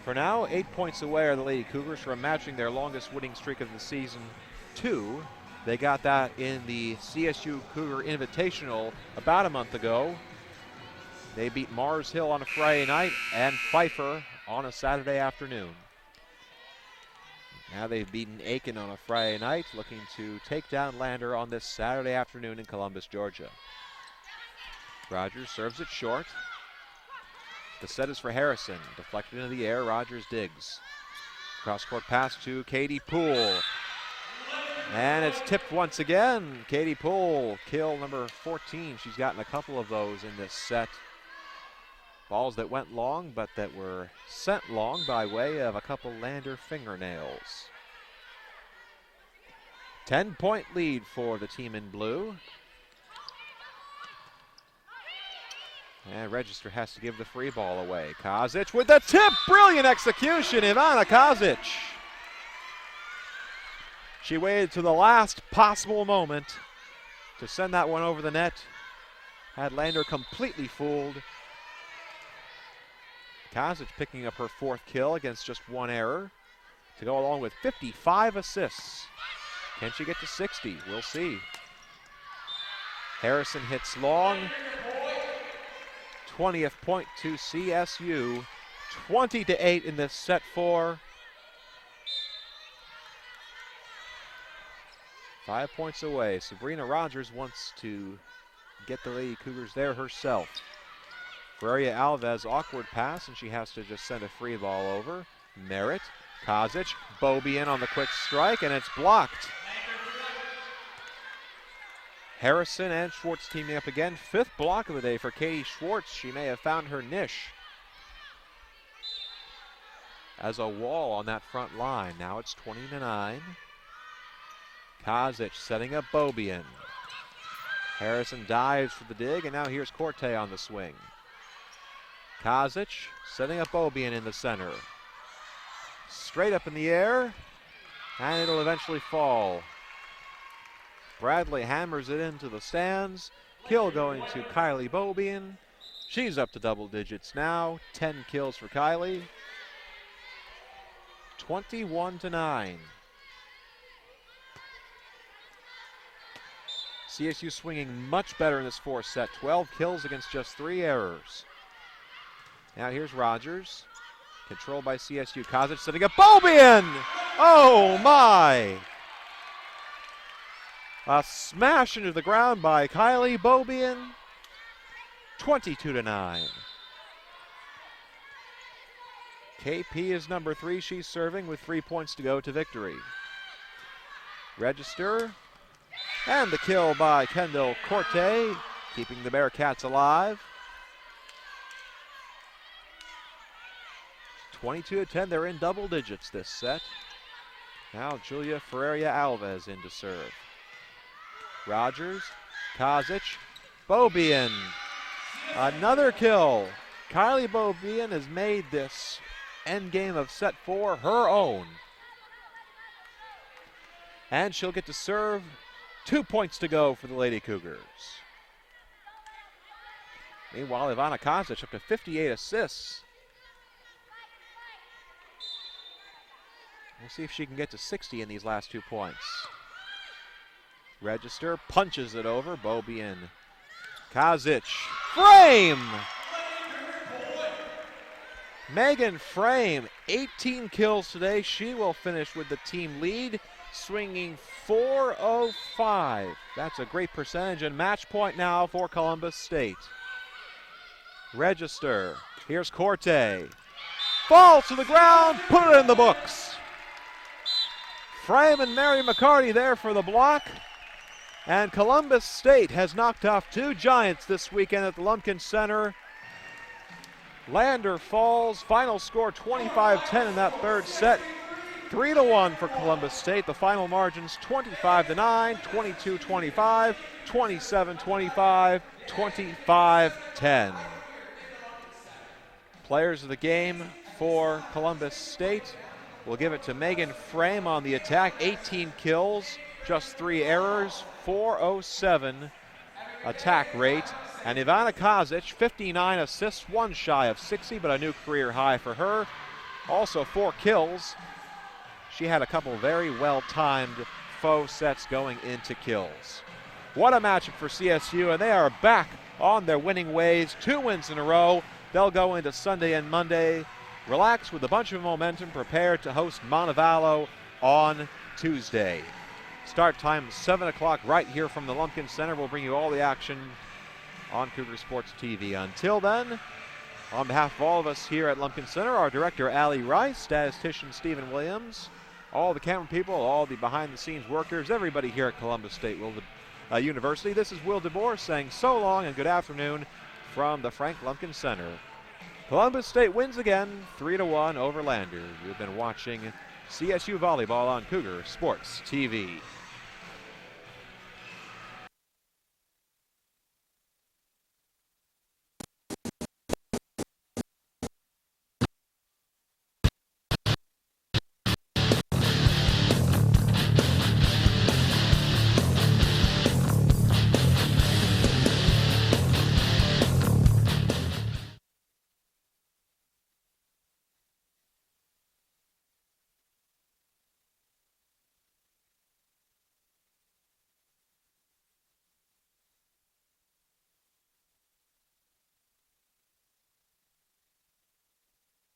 For now, 8 points away are the Lady Cougars from matching their longest winning streak of the season, 2. They got that in the CSU Cougar Invitational about a month ago. They beat Mars Hill on a Friday night and Pfeiffer on a Saturday afternoon. Now they've beaten Aiken on a Friday night, looking to take down Lander on this Saturday afternoon in Columbus, Georgia. Rogers serves it short. The set is for Harrison. Deflected into the air, Rogers digs. Cross-court pass to Katie Poole. And it's tipped once again. Katie Poole, kill number 14. She's gotten a couple of those in this set. Balls that went long, but that were sent long by way of a couple Lander fingernails. 10-point lead for the team in blue. And Register has to give the free ball away. Kozic with the tip. Brilliant execution, Ivana Kozic. She waited to the last possible moment to send that one over the net. Had Lander completely fooled. Kozic picking up her 4th kill against just 1 error to go along with 55 assists. Can she get to 60? We'll see. Harrison hits long. 20th point to CSU. 20-8 in this set 4. 5 points away. Sabrina Rogers wants to get the Lady Cougars there herself. Valeria Alves, awkward pass, and she has to just send a free ball over. Merritt, Kozic, Bobian on the quick strike, and it's blocked. Harrison and Schwartz teaming up again. 5th block of the day for Katie Schwartz. She may have found her niche as a wall on that front line. Now it's 20-9. Kozic setting up Bobian. Harrison dives for the dig, and now here's Corte on the swing. Kozic setting up Bobian in the center. Straight up in the air, and it'll eventually fall. Bradley hammers it into the stands. Kill going to Kylie Bobian. She's up to double digits now. 10 kills for Kylie. 21-9. CSU swinging much better in this 4th set. 12 kills against just 3 errors. Now here's Rogers. Controlled by CSU. Kozic setting up Bobian! Oh my! A smash into the ground by Kylie Bobian. 22-9. KP is number 3. She's serving with 3 points to go to victory. Register. And the kill by Kendall Corte, keeping the Bearcats alive. 22-10, they're in double digits this set. Now Julia Ferreira Alves in to serve. Rogers, Kozic, Bobian. Another kill. Kylie Bobian has made this end game of set 4 her own. And she'll get to serve. 2 points to go for the Lady Cougars. Meanwhile, Ivana Kozic up to 58 assists. We'll see if she can get to 60 in these last 2 points. Register punches it over. Bobian. Kozic. Frame! Megan Frame, 18 kills today. She will finish with the team lead, swinging .405. That's a great percentage, and match point now for Columbus State. Register. Here's Corte. Falls to the ground, put it in the books. Frame and Mary McCarty there for the block. And Columbus State has knocked off 2 Giants this weekend at the Lumpkin Center. Lander falls. Final score 25-10 in that 3rd set. 3-1 for Columbus State. The final margins 25-9, 22-25, 27-25, 25-10. Players of the game for Columbus State. We'll give it to Megan Frame on the attack. 18 kills, just 3 errors, .407 attack rate. And Ivana Kozic, 59 assists, 1 shy of 60, but a new career high for her. Also 4 kills. She had a couple very well-timed faux sets going into kills. What a matchup for CSU, and they are back on their winning ways. 2 wins in a row. They'll go into Sunday and Monday relaxed with a bunch of momentum, prepared to host Montevallo on Tuesday. Start time 7 o'clock right here from the Lumpkin Center. We'll bring you all the action on Cougar Sports TV. Until then, on behalf of all of us here at Lumpkin Center, our director Allie Rice, statistician Stephen Williams, all the camera people, all the behind-the-scenes workers, everybody here at Columbus State University. This is Will DeBoer saying so long and good afternoon from the Frank Lumpkin Center. Columbus State wins again, 3-1 over Lander. You've been watching CSU Volleyball on Cougar Sports TV.